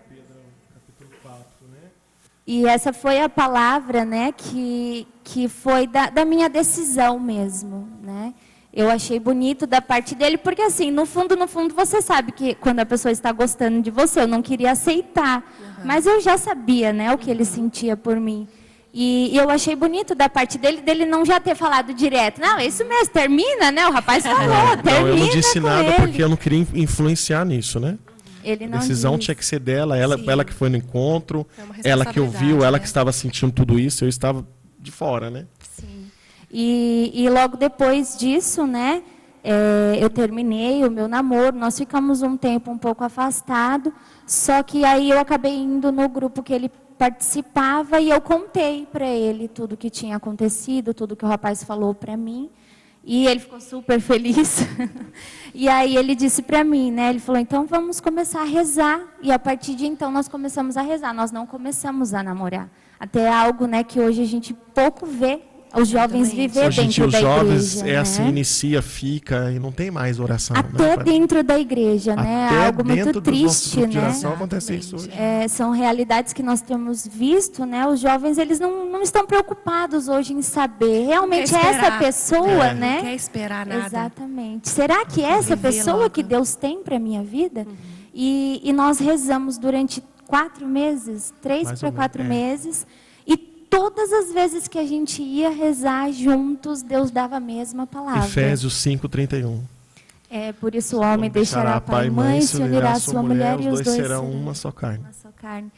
E essa foi a palavra, né, que foi da minha decisão mesmo, né? Eu achei bonito da parte dele, porque assim, no fundo, você sabe que quando a pessoa está gostando de você, eu não queria aceitar, mas eu já sabia, né, o que ele sentia por mim. E eu achei bonito da parte dele não já ter falado direto, não, é isso mesmo, termina, né, o rapaz falou, termina. Não, eu não disse com nada ele. porque eu não queria influenciar nisso, né? Ele não A decisão disse. tinha que ser dela, ela que foi no encontro, É uma ela que ouviu, responsabilidade, ela né? que estava sentindo tudo isso, eu estava de fora, né? Sim. E logo depois disso, né, eu terminei o meu namoro, nós ficamos um tempo um pouco afastado, só que aí eu acabei indo no grupo que ele participava e eu contei para ele tudo que tinha acontecido, tudo que o rapaz falou para mim. E ele ficou super feliz. E aí ele disse para mim, né? Ele falou, então vamos começar a rezar. E a partir de então nós começamos a rezar. Nós não começamos a namorar. Até algo, né, que hoje a gente pouco vê os jovens viver Hoje em dia dentro os da jovens igreja, né? assim, inicia, fica e não tem mais oração. Até né? dentro da igreja, né? Até Algo muito dentro dos nossos triste, grupos de né? oração acontece isso hoje. São realidades que nós temos visto, né? Os jovens, eles não estão preocupados hoje em saber. Realmente Não quer é essa esperar. pessoa, Não né? quer esperar nada. Exatamente. Será que é essa Viver pessoa logo. que Deus tem para a minha vida? E nós rezamos durante 4 meses, 3 Mais para ou 4 menos, meses. E todas as vezes que a gente ia rezar juntos, Deus dava a mesma palavra. Efésios 5:31. Por isso o homem deixará pai e mãe, se unirá à sua mulher e os dois serão uma só carne. uma só carne.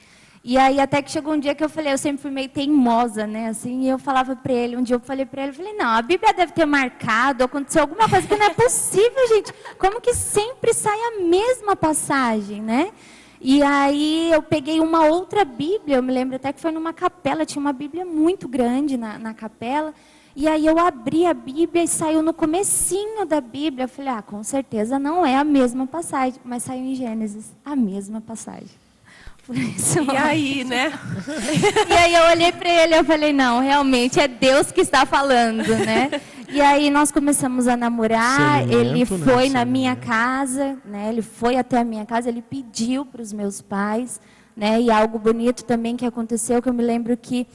E aí até que chegou um dia que eu falei, eu sempre fui meio teimosa, né, assim, e eu falava para ele, um dia eu falei para ele, não, a Bíblia deve ter marcado, aconteceu alguma coisa que não é possível, gente, como que sempre sai a mesma passagem, né? E aí eu peguei uma outra Bíblia, eu me lembro até que foi numa capela, tinha uma Bíblia muito grande na capela, e aí eu abri a Bíblia e saiu no comecinho da Bíblia, eu falei, com certeza não é a mesma passagem, mas saiu em Gênesis, a mesma passagem. Por isso, E aí, né? e aí eu olhei para ele e falei, não, realmente é Deus que está falando, né? E aí nós começamos a namorar, ele Discernimento, né? foi na minha Discernimento. casa, né? Ele foi até a minha casa, ele pediu para os meus pais, né? E algo bonito também que aconteceu, que eu me lembro que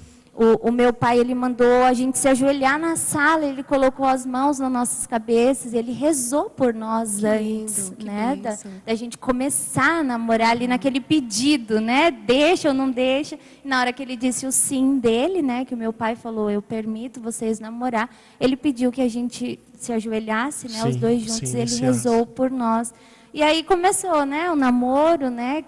o meu pai, ele mandou a gente se ajoelhar na sala, ele colocou as mãos nas nossas cabeças, ele rezou por nós Que antes, lindo, que né? bênção. Da gente começar a namorar ali naquele pedido, né? Deixa ou não deixa. E na hora que ele disse o sim dele, né? Que o meu pai falou, eu permito vocês namorar. Ele pediu que a gente se ajoelhasse, né? Os Sim, dois juntos, sim, ele iniciasse. rezou por nós. E aí começou, né? O namoro, né?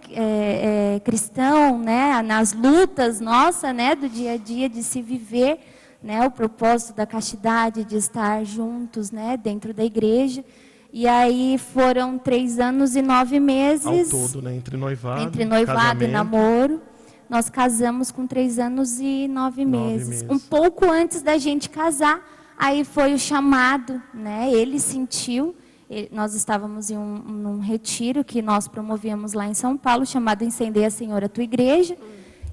Cristão, né? Nas lutas nossa, né? Do dia a dia de se viver, né? O propósito da castidade, de estar juntos, né? Dentro da igreja. E aí foram 3 anos e 9 meses. Ao todo, né? Entre noivado, Entre noivado casamento. e namoro. Nós casamos com 3 anos e 9 meses. meses. Um pouco antes da gente casar, aí foi o chamado, né? Ele sentiu. Nós estávamos em num retiro que nós promovíamos lá em São Paulo, chamado Incendeia, Senhor, a Tua Igreja.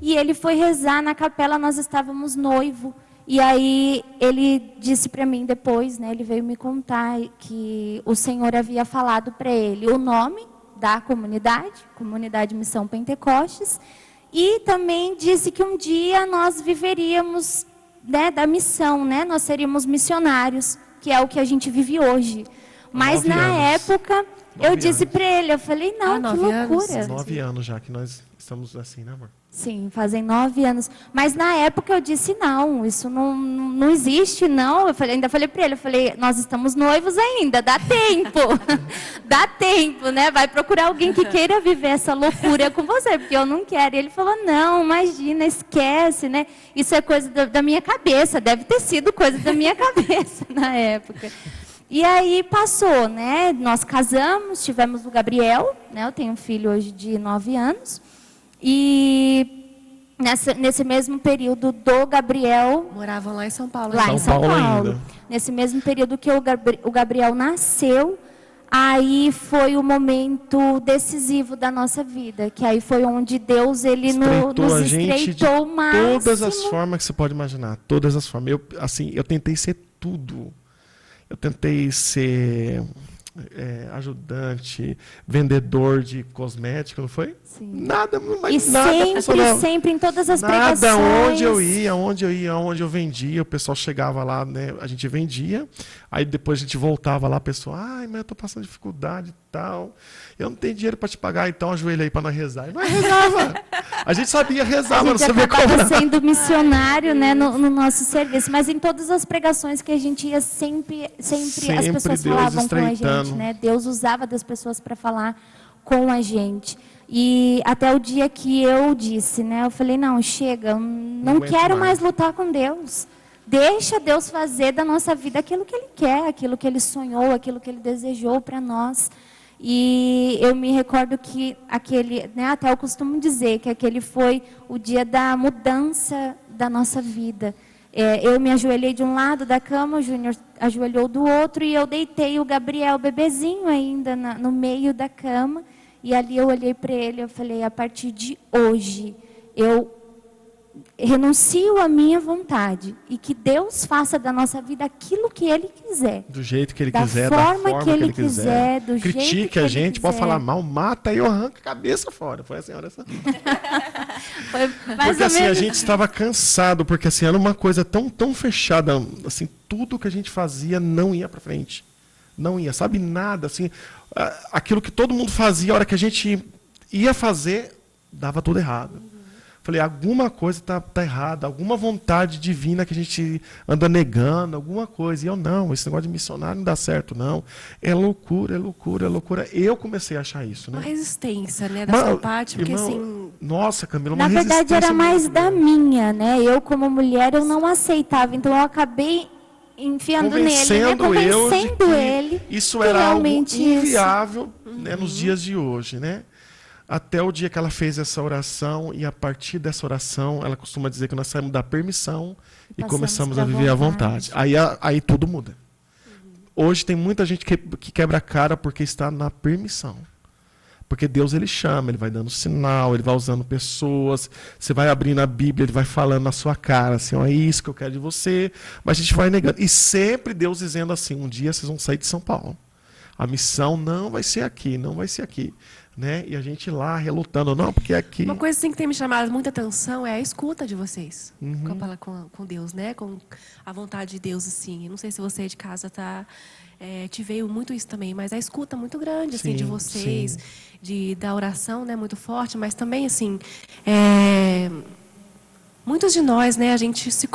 E ele foi rezar na capela, nós estávamos noivo. E aí ele disse para mim depois, né, ele veio me contar que o Senhor havia falado para ele o nome da comunidade, Comunidade Missão Pentecostes, e também disse que um dia nós viveríamos, né, da missão, né, nós seríamos missionários, que é o que a gente vive hoje. Mas 9 na anos. época, 9 eu disse anos. para ele, eu falei, não, que 9 anos. loucura. 9 anos já que nós estamos assim, né, amor? Sim, fazem 9 anos. Mas na época eu disse, não, isso não existe, não. Ainda falei para ele, eu falei, nós estamos noivos ainda, dá tempo. Dá tempo, né? Vai procurar alguém que queira viver essa loucura com você, porque eu não quero. E ele falou, não, imagina, esquece, né? Isso é coisa da minha cabeça, deve ter sido coisa da minha cabeça na época. E aí passou, né? Nós casamos, tivemos o Gabriel, né? Eu tenho um filho hoje de 9 anos. E nesse mesmo período do Gabriel, Moravam lá em São Paulo. lá né? em São São Paulo Paulo, ainda. nesse mesmo período que o Gabriel nasceu, aí foi o momento decisivo da nossa vida, que aí foi onde Deus ele Estreitou nos a gente de estreitou o máximo. todas as formas que você pode imaginar. Todas as formas. Eu tentei ser tudo. Eu tentei ser ajudante, vendedor de cosmético, não foi? Sim. Nada, mas E nada funcionava. sempre, em todas as Nada, pregações. onde eu vendia, o pessoal chegava lá, né? A gente vendia, aí depois a gente voltava lá, a pessoa, ai, mas eu tô passando dificuldade e tal. Eu não tenho dinheiro para te pagar, então ajoelha aí para nós rezar. E nós rezava. A gente sabia rezar, A mas não gente sabia acabava cobrar. sendo missionário, né, no nosso serviço. Mas em todas as pregações que a gente ia, sempre as Sempre pessoas Deus falavam com a estreitando. gente, né? Deus usava das pessoas para falar com a gente. E até o dia que eu disse, né? Eu falei, não, chega, eu não aguento quero mais. mais lutar com Deus. Deixa Deus fazer da nossa vida aquilo que Ele quer, aquilo que Ele sonhou, aquilo que Ele desejou para nós. E eu me recordo que aquele, né, até eu costumo dizer que aquele foi o dia da mudança da nossa vida. Eu me ajoelhei de um lado da cama, o Júnior ajoelhou do outro e eu deitei o Gabriel, bebezinho ainda, no meio da cama. E ali eu olhei para ele e eu falei, a partir de hoje, eu renuncio à minha vontade e que Deus faça da nossa vida aquilo que Ele quiser. Do jeito que Ele Da quiser, forma da forma que Ele quiser, do jeito Critique que a Ele gente, pode quiser. falar mal, mata e eu arranco a cabeça fora. Foi assim, olha só. Foi mais Porque ou assim, a menos. gente estava cansado, porque assim, era uma coisa tão fechada, assim, tudo que a gente fazia não ia para frente. Não ia, sabe, nada, assim, aquilo que todo mundo fazia, a hora que a gente ia fazer, dava tudo errado. Falei, alguma coisa tá errada, alguma vontade divina que a gente anda negando, alguma coisa. E eu, não, esse negócio de missionário não dá certo, não. É loucura, é loucura, é loucura. Eu comecei a achar isso, Uma né? resistência, né, da sua parte, porque irmão, assim... Nossa, Camila, uma Na verdade, era resistência mais muito da grande. minha, né? Eu, como mulher, eu não aceitava. Então, eu acabei enfiando nele, né? Convencendo que ele. isso que era algo realmente isso. inviável, né, nos dias de hoje, né? Até o dia que ela fez essa oração, e a partir dessa oração, ela costuma dizer que nós saímos da permissão e Passamos começamos pra a viver à vontade. vontade. Aí tudo muda. Hoje tem muita gente que quebra a cara porque está na permissão. Porque Deus, Ele chama, Ele vai dando sinal, Ele vai usando pessoas, você vai abrindo a Bíblia, Ele vai falando na sua cara, assim, ó, é isso que eu quero de você, mas a gente vai negando. E sempre Deus dizendo assim, um dia vocês vão sair de São Paulo. A missão não vai ser aqui, não vai ser aqui. Né? E a gente lá relutando, não, porque aqui... Uma coisa assim que tem me chamado muita atenção é a escuta de vocês Uhum. com Deus, né? Com a vontade de Deus, assim. Eu não sei se você de casa te veio muito isso também, mas a escuta muito grande, assim, de Sim, vocês, sim. da oração, né? Muito forte, mas também, assim, muitos de nós, né? A gente se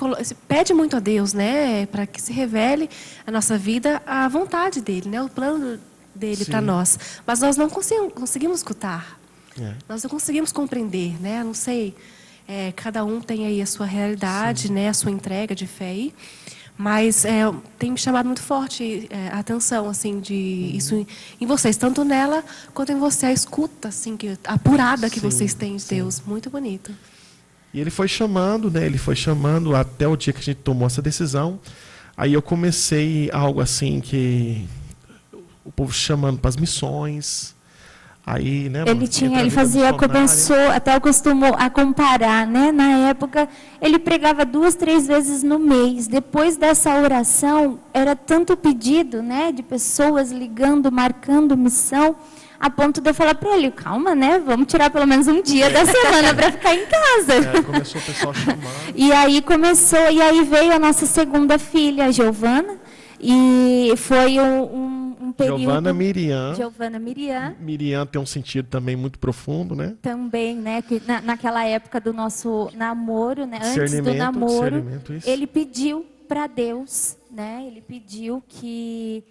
pede muito a Deus, né? Para que se revele a nossa vida, a vontade dele, né? O plano dele para Sim. nós. Mas nós não conseguimos escutar. É. Nós não conseguimos compreender, né? Não sei, cada um tem aí a sua realidade, né? A sua entrega de fé aí. Mas tem me chamado muito forte a atenção, assim, de isso em vocês, tanto nela quanto em você, a escuta, assim, apurada que Sim, vocês têm de sim. Deus. Muito bonito. E Ele foi chamando, né? Ele foi chamando até o dia que a gente tomou essa decisão. Aí eu comecei algo assim que... O povo chamando para as missões. Aí, né, Ele fazia, começou, até eu costumo a comparar, né? Na época, ele pregava 2, 3 vezes no mês. Depois dessa oração, era tanto pedido, né? De pessoas ligando, marcando missão, a ponto de eu falar para ele, calma, né? Vamos tirar pelo menos um dia da semana para ficar em casa. Começou o pessoal chamando. E aí veio a nossa segunda filha, a Giovana, e foi um período... Giovana Miriam. Miriam tem um sentido também muito profundo, né? Também, né? Que naquela época do nosso namoro, né? Antes do namoro, isso. ele pediu para Deus, né? Ele pediu que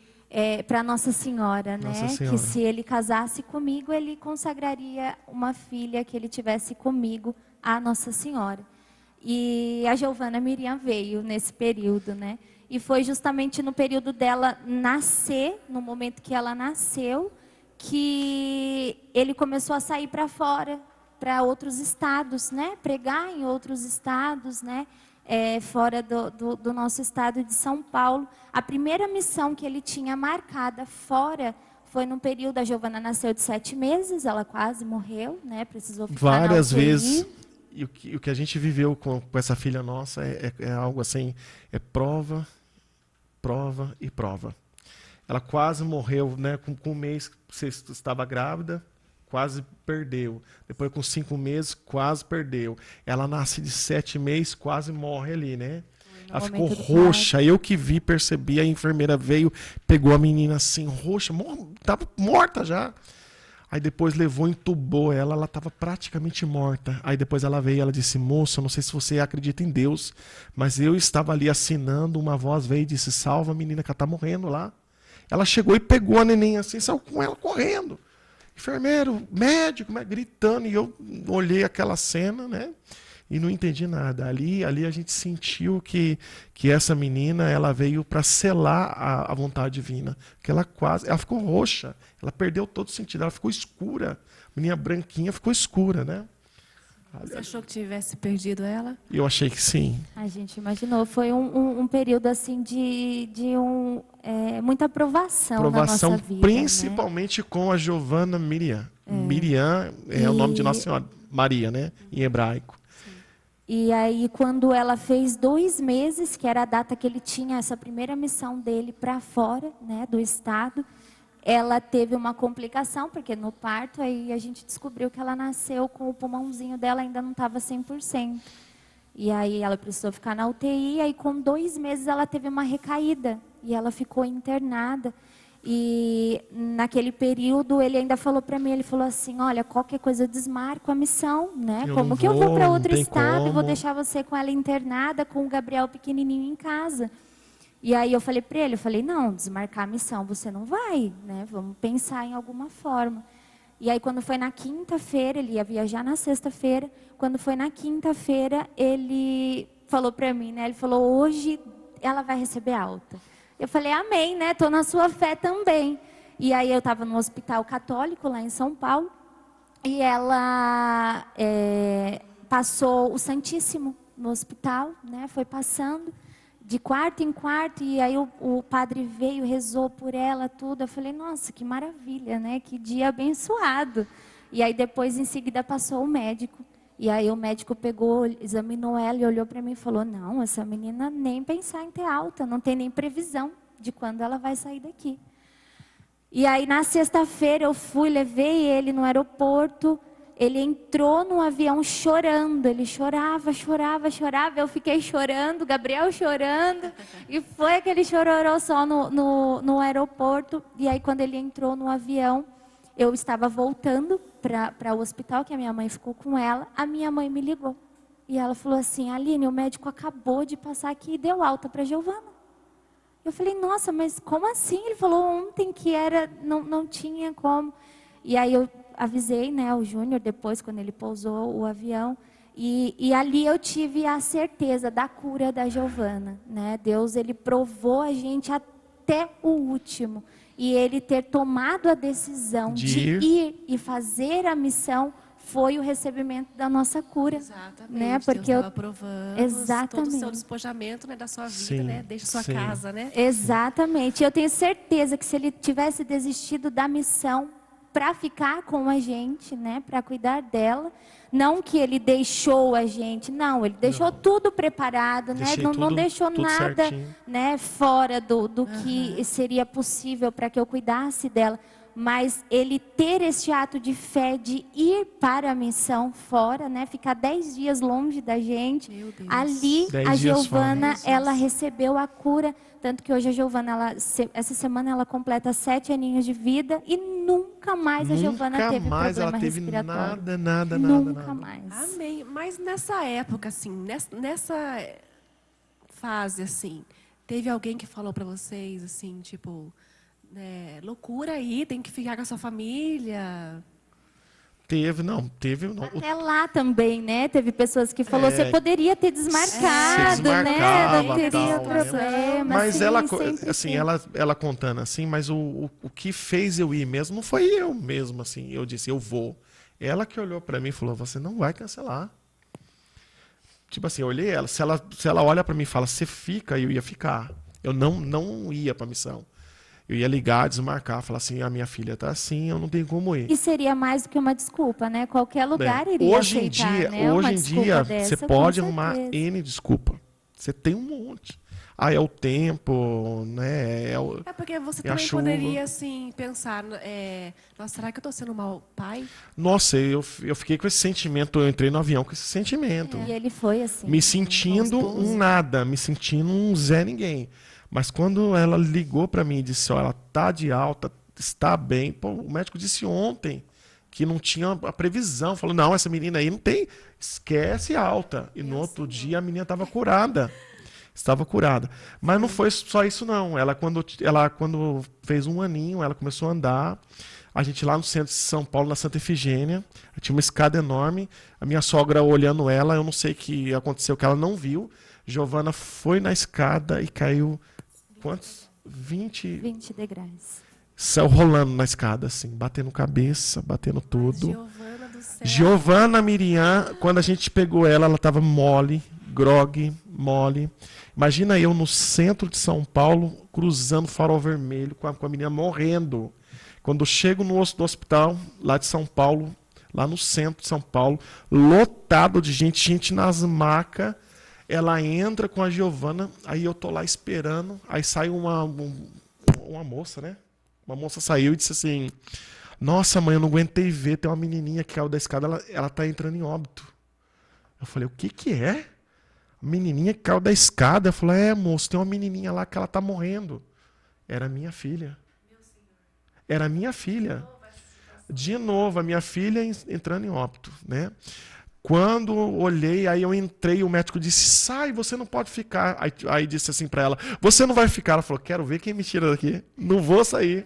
para Nossa Senhora, né? Nossa Senhora. Que se ele casasse comigo, ele consagraria uma filha que ele tivesse comigo à Nossa Senhora. E a Giovana Miriam veio nesse período, né? E foi justamente no período dela nascer, no momento que ela nasceu, que ele começou a sair para fora, para outros estados, né? Pregar em outros estados, né? Fora do nosso estado de São Paulo. A primeira missão que ele tinha marcada fora foi no período, a Giovana nasceu de 7 meses, ela quase morreu, né? Precisou ficar várias na UTI. vezes. E o que a gente viveu com essa filha nossa é algo assim, é prova, prova e prova. Ela quase morreu, né? Com um mês que você estava grávida, quase perdeu. Depois, com 5 meses, quase perdeu. Ela nasce de 7 meses, quase morre ali, né? Ela ficou roxa. Eu que vi, percebi, a enfermeira veio, pegou a menina assim, roxa, estava morta já. Aí depois levou, entubou ela estava praticamente morta. Aí depois ela veio e ela disse, moça, não sei se você acredita em Deus, mas eu estava ali assinando, uma voz veio e disse, salva a menina que ela está morrendo lá. Ela chegou e pegou a neném assim, saiu com ela correndo. Enfermeiro, médico, gritando, e eu olhei aquela cena, né? e não entendi nada. Ali a gente sentiu que essa menina ela veio para selar a vontade divina. Que ela ficou roxa, ela perdeu todo o sentido, ela ficou escura. A menina branquinha ficou escura, né? Você achou que tivesse perdido ela? Eu achei que sim. A gente imaginou, foi um período assim muita aprovação na Provação, nossa vida, principalmente com a Giovana Miriam. Miriam é o nome de Nossa Senhora, Maria, né? Em hebraico. E aí, quando ela fez 2 meses, que era a data que ele tinha essa primeira missão dele para fora, né, do estado, ela teve uma complicação, porque no parto aí a gente descobriu que ela nasceu com o pulmãozinho dela ainda não estava 100%. E aí ela precisou ficar na UTI, e aí com 2 meses ela teve uma recaída, e ela ficou internada. E naquele período ele ainda falou para mim, ele falou assim, olha, qualquer coisa eu desmarco a missão, né? Como que eu vou para outro estado e vou deixar você com ela internada, com o Gabriel pequenininho em casa? E aí eu falei para ele, eu falei, não, desmarcar a missão você não vai, né? Vamos pensar em alguma forma. E aí quando foi na quinta-feira, ele ia viajar na sexta-feira, quando foi na quinta-feira, ele falou para mim, né? Ele falou, hoje ela vai receber alta. Eu falei, amém, né? Estou na sua fé também. E aí eu estava no hospital católico, lá em São Paulo, e ela passou o Santíssimo no hospital, né? Foi passando de quarto em quarto, e aí o padre veio, rezou por ela, tudo. Eu falei, nossa, que maravilha, né? Que dia abençoado. E aí depois, em seguida, passou o médico. E aí o médico pegou, examinou ela e olhou para mim e falou, não, essa menina nem pensar em ter alta, não tem nem previsão de quando ela vai sair daqui. E aí na sexta-feira eu fui, levei ele no aeroporto, ele entrou no avião chorando, ele chorava, eu fiquei chorando, Gabriel chorando, e foi aquele chororô só no aeroporto. E aí quando ele entrou no avião, eu estava voltando para o hospital, que a minha mãe ficou com ela, a minha mãe me ligou. E ela falou assim, Aline, o médico acabou de passar aqui e deu alta para Giovana. Eu falei, nossa, mas como assim? Ele falou ontem que não tinha como. E aí eu avisei, né, o Júnior, depois, quando ele pousou o avião, e ali eu tive a certeza da cura da Giovana, né? Deus, ele provou a gente até o último. E ele ter tomado a decisão de ir e fazer a missão foi o recebimento da nossa cura. Exatamente. Né? Porque Deus estava provando todo o seu despojamento, né, da sua vida, Sim, né? Desde sua sim. casa, né? Exatamente. Eu tenho certeza que se ele tivesse desistido da missão para ficar com a gente, né, para cuidar dela, não que ele deixou a gente, não, ele deixou tudo preparado, né, não deixou tudo nada, certinho. né, fora do que seria possível para que eu cuidasse dela. Mas ele ter esse ato de fé, de ir para a missão fora, né, ficar 10 dias longe da gente, Meu Deus. ali 10 a dias Giovana, fora. ela recebeu a cura, tanto que hoje a Giovana, essa semana ela completa 7 aninhos de vida e nunca mais a Giovana teve Nunca mais problema ela teve respiratório. nada. Nunca mais. Amém. Mas nessa época, assim, nessa fase, assim, teve alguém que falou para vocês, assim, tipo, loucura aí, tem que ficar com a sua família? Teve, não. Até lá também, né? Teve pessoas que falou, você poderia ter desmarcado, né? desmarcava, Não teria tal, né? problema. Mas sim, ela, sempre assim, tem. ela contando assim, mas o que fez eu ir mesmo não foi eu mesmo, assim. Eu disse, eu vou. Ela que olhou para mim e falou, você não vai cancelar. Tipo assim, eu olhei ela. Se ela olha para mim e fala, você fica, eu ia ficar. Eu não ia para missão. Eu ia ligar, desmarcar, falar assim, a minha filha tá assim, eu não tenho como ir. E seria mais do que uma desculpa, né? Qualquer lugar Bem, iria hoje aceitar, em dia, né? Uma hoje em desculpa dia dessa, você com pode arrumar certeza. N desculpa. Você tem um monte. É o tempo, né? É porque você É a também chuva. poderia, assim, pensar, nossa, será que eu estou sendo um mau pai? Nossa, eu fiquei com esse sentimento, eu entrei no avião com esse sentimento. E ele foi assim. Me sentindo um nada, me sentindo um Zé Ninguém. Mas quando ela ligou para mim e disse, ó, ela tá de alta, está bem. Pô, o médico disse ontem que não tinha a previsão. Falou, não, essa menina aí não tem, esquece alta. E no outro dia a menina estava curada. Estava curada. Mas não foi só isso não. Ela quando fez 1 aninho, ela começou a andar. A gente lá no centro de São Paulo, na Santa Efigênia, tinha uma escada enorme. A minha sogra olhando ela, eu não sei o que aconteceu, que ela não viu. Giovana foi na escada e caiu, quantos? 20 degraus. Saiu rolando na escada, assim, batendo cabeça, batendo tudo. Giovana do céu. Giovana Miriam, quando a gente pegou ela, ela estava mole, grogue, mole. Imagina eu no centro de São Paulo, cruzando o farol vermelho, com a menina morrendo. Quando eu chego no hospital, lá de São Paulo, lá no centro de São Paulo, lotado de gente nas macas, ela entra com a Giovana, aí eu tô lá esperando, aí sai uma moça, né? Uma moça saiu e disse assim, nossa mãe, eu não aguentei ver, tem uma menininha que caiu da escada, ela tá entrando em óbito. Eu falei, o que é? A menininha que caiu da escada? Eu falei, moço, tem uma menininha lá que ela tá morrendo. Era minha filha. Era minha filha. De novo, a minha filha entrando em óbito, né? Quando olhei, aí eu entrei, o médico disse, sai, você não pode ficar. Aí disse assim para ela, você não vai ficar. Ela falou, quero ver quem me tira daqui. Não vou sair.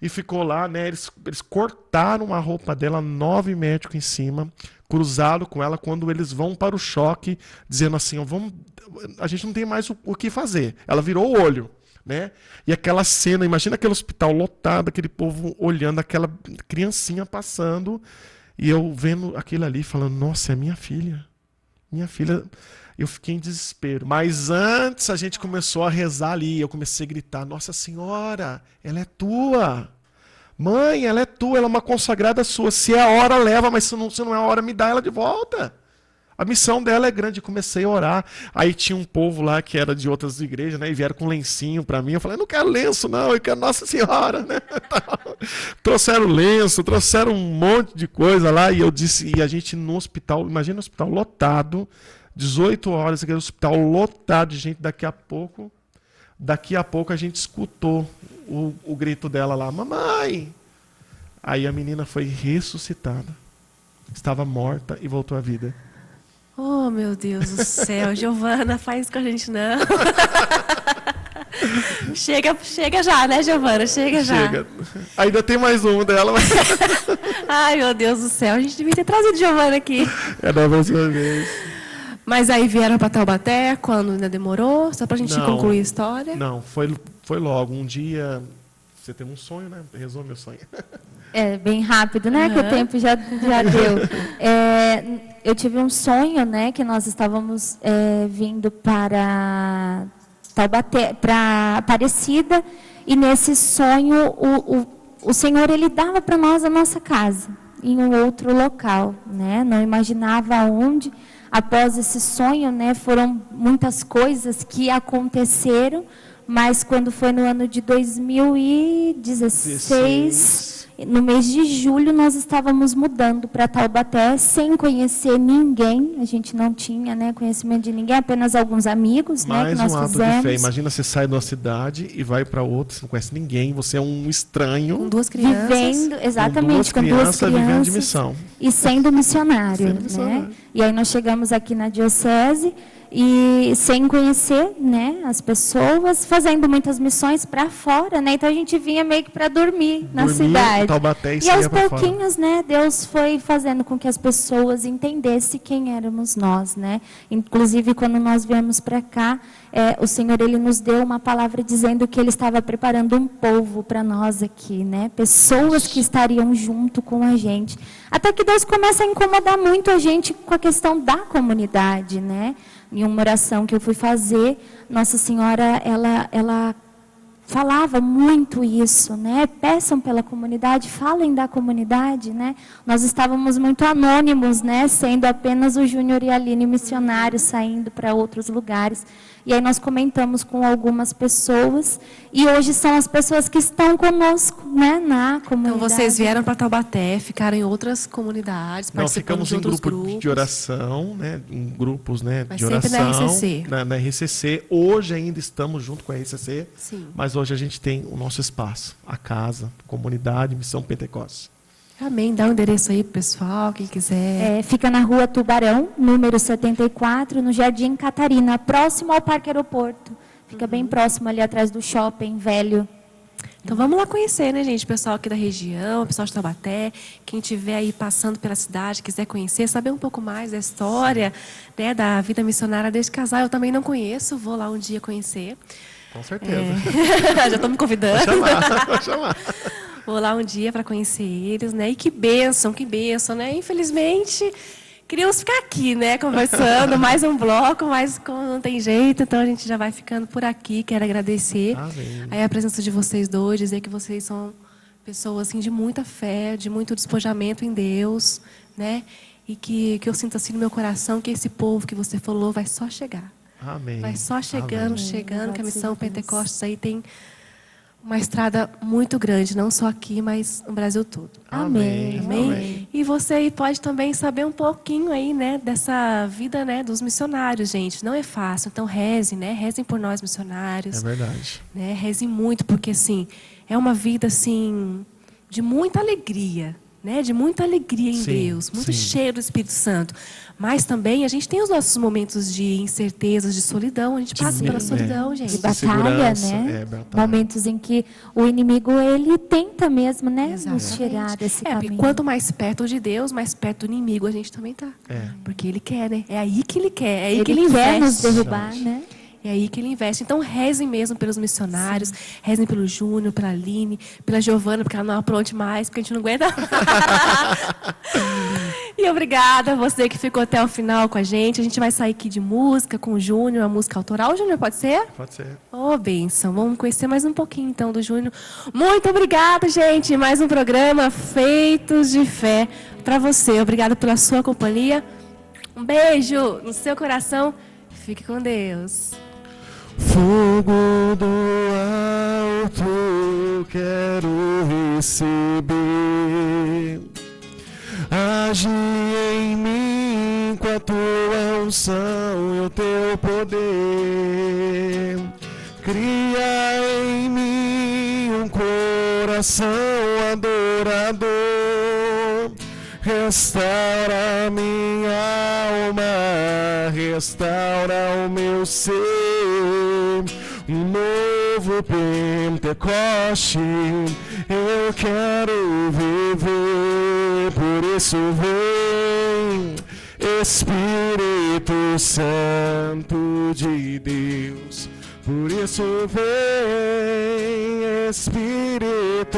E ficou lá, né? Eles cortaram a roupa dela, 9 médicos em cima, cruzado com ela, quando eles vão para o choque, dizendo assim, a gente não tem mais o que fazer. Ela virou o olho, né? E aquela cena, imagina aquele hospital lotado, aquele povo olhando, aquela criancinha passando, e eu vendo aquilo ali, falando, nossa, é minha filha. Minha filha. Eu fiquei em desespero. Mas antes a gente começou a rezar ali, eu comecei a gritar, Nossa Senhora, ela é tua. Mãe, ela é tua, ela é uma consagrada sua. Se é a hora, leva, mas se não é a hora, me dá ela de volta. A missão dela é grande. Comecei a orar. Aí tinha um povo lá que era de outras igrejas, né? E vieram com lencinho para mim. Eu falei, não quero lenço, não, eu quero Nossa Senhora, né? Trouxeram lenço, trouxeram um monte de coisa lá. E eu disse, e a gente no hospital, imagina o hospital lotado, 18 horas, aquele hospital lotado de gente. Daqui a pouco a gente escutou o grito dela lá, mamãe! Aí a menina foi ressuscitada. Estava morta e voltou à vida. Oh, meu Deus do céu. Giovana, faz com a gente não. Chega já, né, Giovana? Chega já. Ainda tem mais um dela. Mas... Ai, meu Deus do céu. A gente devia ter trazido Giovana aqui. É da próxima vez. Mas aí vieram para Taubaté, quando ainda demorou? Só para a gente concluir a história? Não, foi logo. Um dia, você tem um sonho, né? Resume o sonho. É bem rápido, né? Que o tempo já deu. Eu tive um sonho, né? Que nós estávamos vindo para Taubaté, para Aparecida, e nesse sonho o Senhor ele dava para nós a nossa casa em um outro local, né? Não imaginava onde. Após esse sonho, né, foram muitas coisas que aconteceram, mas quando foi no ano de 2016, no mês de julho, nós estávamos mudando para Taubaté sem conhecer ninguém. A gente não tinha, né, conhecimento de ninguém, apenas alguns amigos, né, que nós Mais um ato fizemos. de fé. Imagina, você sai de uma cidade e vai para outra, você não conhece ninguém, você é um estranho. Com 2 crianças. Vivendo, exatamente, com duas crianças. Vivendo de missão. E sendo missionário, né? E aí nós chegamos aqui na diocese e sem conhecer, né, as pessoas, fazendo muitas missões para fora, né? Então a gente vinha meio que para dormir na cidade. Taubaté, e aos pouquinhos, né, Deus foi fazendo com que as pessoas entendessem quem éramos nós, né? Inclusive quando nós viemos para cá, o Senhor ele nos deu uma palavra dizendo que Ele estava preparando um povo para nós aqui, né? Pessoas que estariam junto com a gente. Até que Deus começa a incomodar muito a gente com a questão da comunidade, né? Em uma oração que eu fui fazer, Nossa Senhora, ela falava muito isso, né? Peçam pela comunidade, falem da comunidade, né? Nós estávamos muito anônimos, né? Sendo apenas o Júnior e a Aline missionários, saindo para outros lugares. E aí nós comentamos com algumas pessoas, e hoje são as pessoas que estão conosco, né? Na comunidade. Então vocês vieram para Taubaté, ficaram em outras comunidades, participando ficamos de outros grupos de oração, né? Em grupos, né, mas de oração. sempre na RCC. Na RCC. Hoje ainda estamos junto com a RCC. Sim. Mas hoje a gente tem o nosso espaço, a casa, comunidade, Missão Pentecostes. Amém. Dá o endereço aí pro pessoal, quem quiser. Fica na Rua Tubarão, número 74, no Jardim Catarina, próximo ao Parque Aeroporto. Fica bem próximo ali atrás do shopping velho. Então vamos lá conhecer, né, gente? O pessoal aqui da região, o pessoal de Taubaté, quem estiver aí passando pela cidade, quiser conhecer, saber um pouco mais da história, né, da vida missionária desse casal. Eu também não conheço, vou lá um dia conhecer. Com certeza. Já estão me convidando. Vou chamar. Vou lá um dia para conhecer eles, né? E que bênção, né? Infelizmente, queríamos ficar aqui, né? Conversando, mais um bloco, mas como não tem jeito, então a gente já vai ficando por aqui. Quero agradecer aí a presença de vocês dois, dizer que vocês são pessoas assim, de muita fé, de muito despojamento em Deus, né? E que eu sinto assim no meu coração que esse povo que você falou vai só chegar. Amém. Vai só chegando, Amém. chegando, que a Graças missão a Deus. Pentecostes aí tem uma estrada muito grande, não só aqui, mas no Brasil todo. Amém. Amém? E você aí pode também saber um pouquinho aí, né, dessa vida, né, dos missionários, gente. Não é fácil, então rezem, né? Rezem por nós missionários. É verdade. Né? Rezem muito, porque assim, é uma vida assim de muita alegria, né? De muita alegria em Sim, Deus, muito sim. cheio do Espírito Santo. Mas também a gente tem os nossos momentos de incertezas, de solidão. A gente passa pela solidão, De gente. batalha, segurança, né? batalha. Momentos em que o inimigo, ele tenta mesmo, né? Nos Exatamente. tirar desse Porque caminho. quanto mais perto de Deus, mais perto do inimigo a gente também tá. É. Porque ele quer, né? É aí que ele quer, é aí que Ele ele quer nos investe. derrubar, né? É aí que ele investe. Então, rezem mesmo pelos missionários, rezem pelo Júnior, pela Aline, pela Giovana, porque ela não apronte mais, porque a gente não aguenta. E obrigada a você que ficou até o final com a gente. A gente vai sair aqui de música com o Júnior, a música autoral. Júnior, pode ser? Pode ser. Ô, bênção. Vamos conhecer mais um pouquinho, então, do Júnior. Muito obrigada, gente. Mais um programa Feitos de Fé para você. Obrigada pela sua companhia. Um beijo no seu coração. Fique com Deus. Fogo do alto quero receber. Age em mim com a tua unção e o teu poder. Cria em mim um coração adorador. Restaura minha alma, restaura o meu ser. Um novo Pentecoste eu quero viver. Por isso vem, Espírito Santo de Deus. Por isso vem, Espírito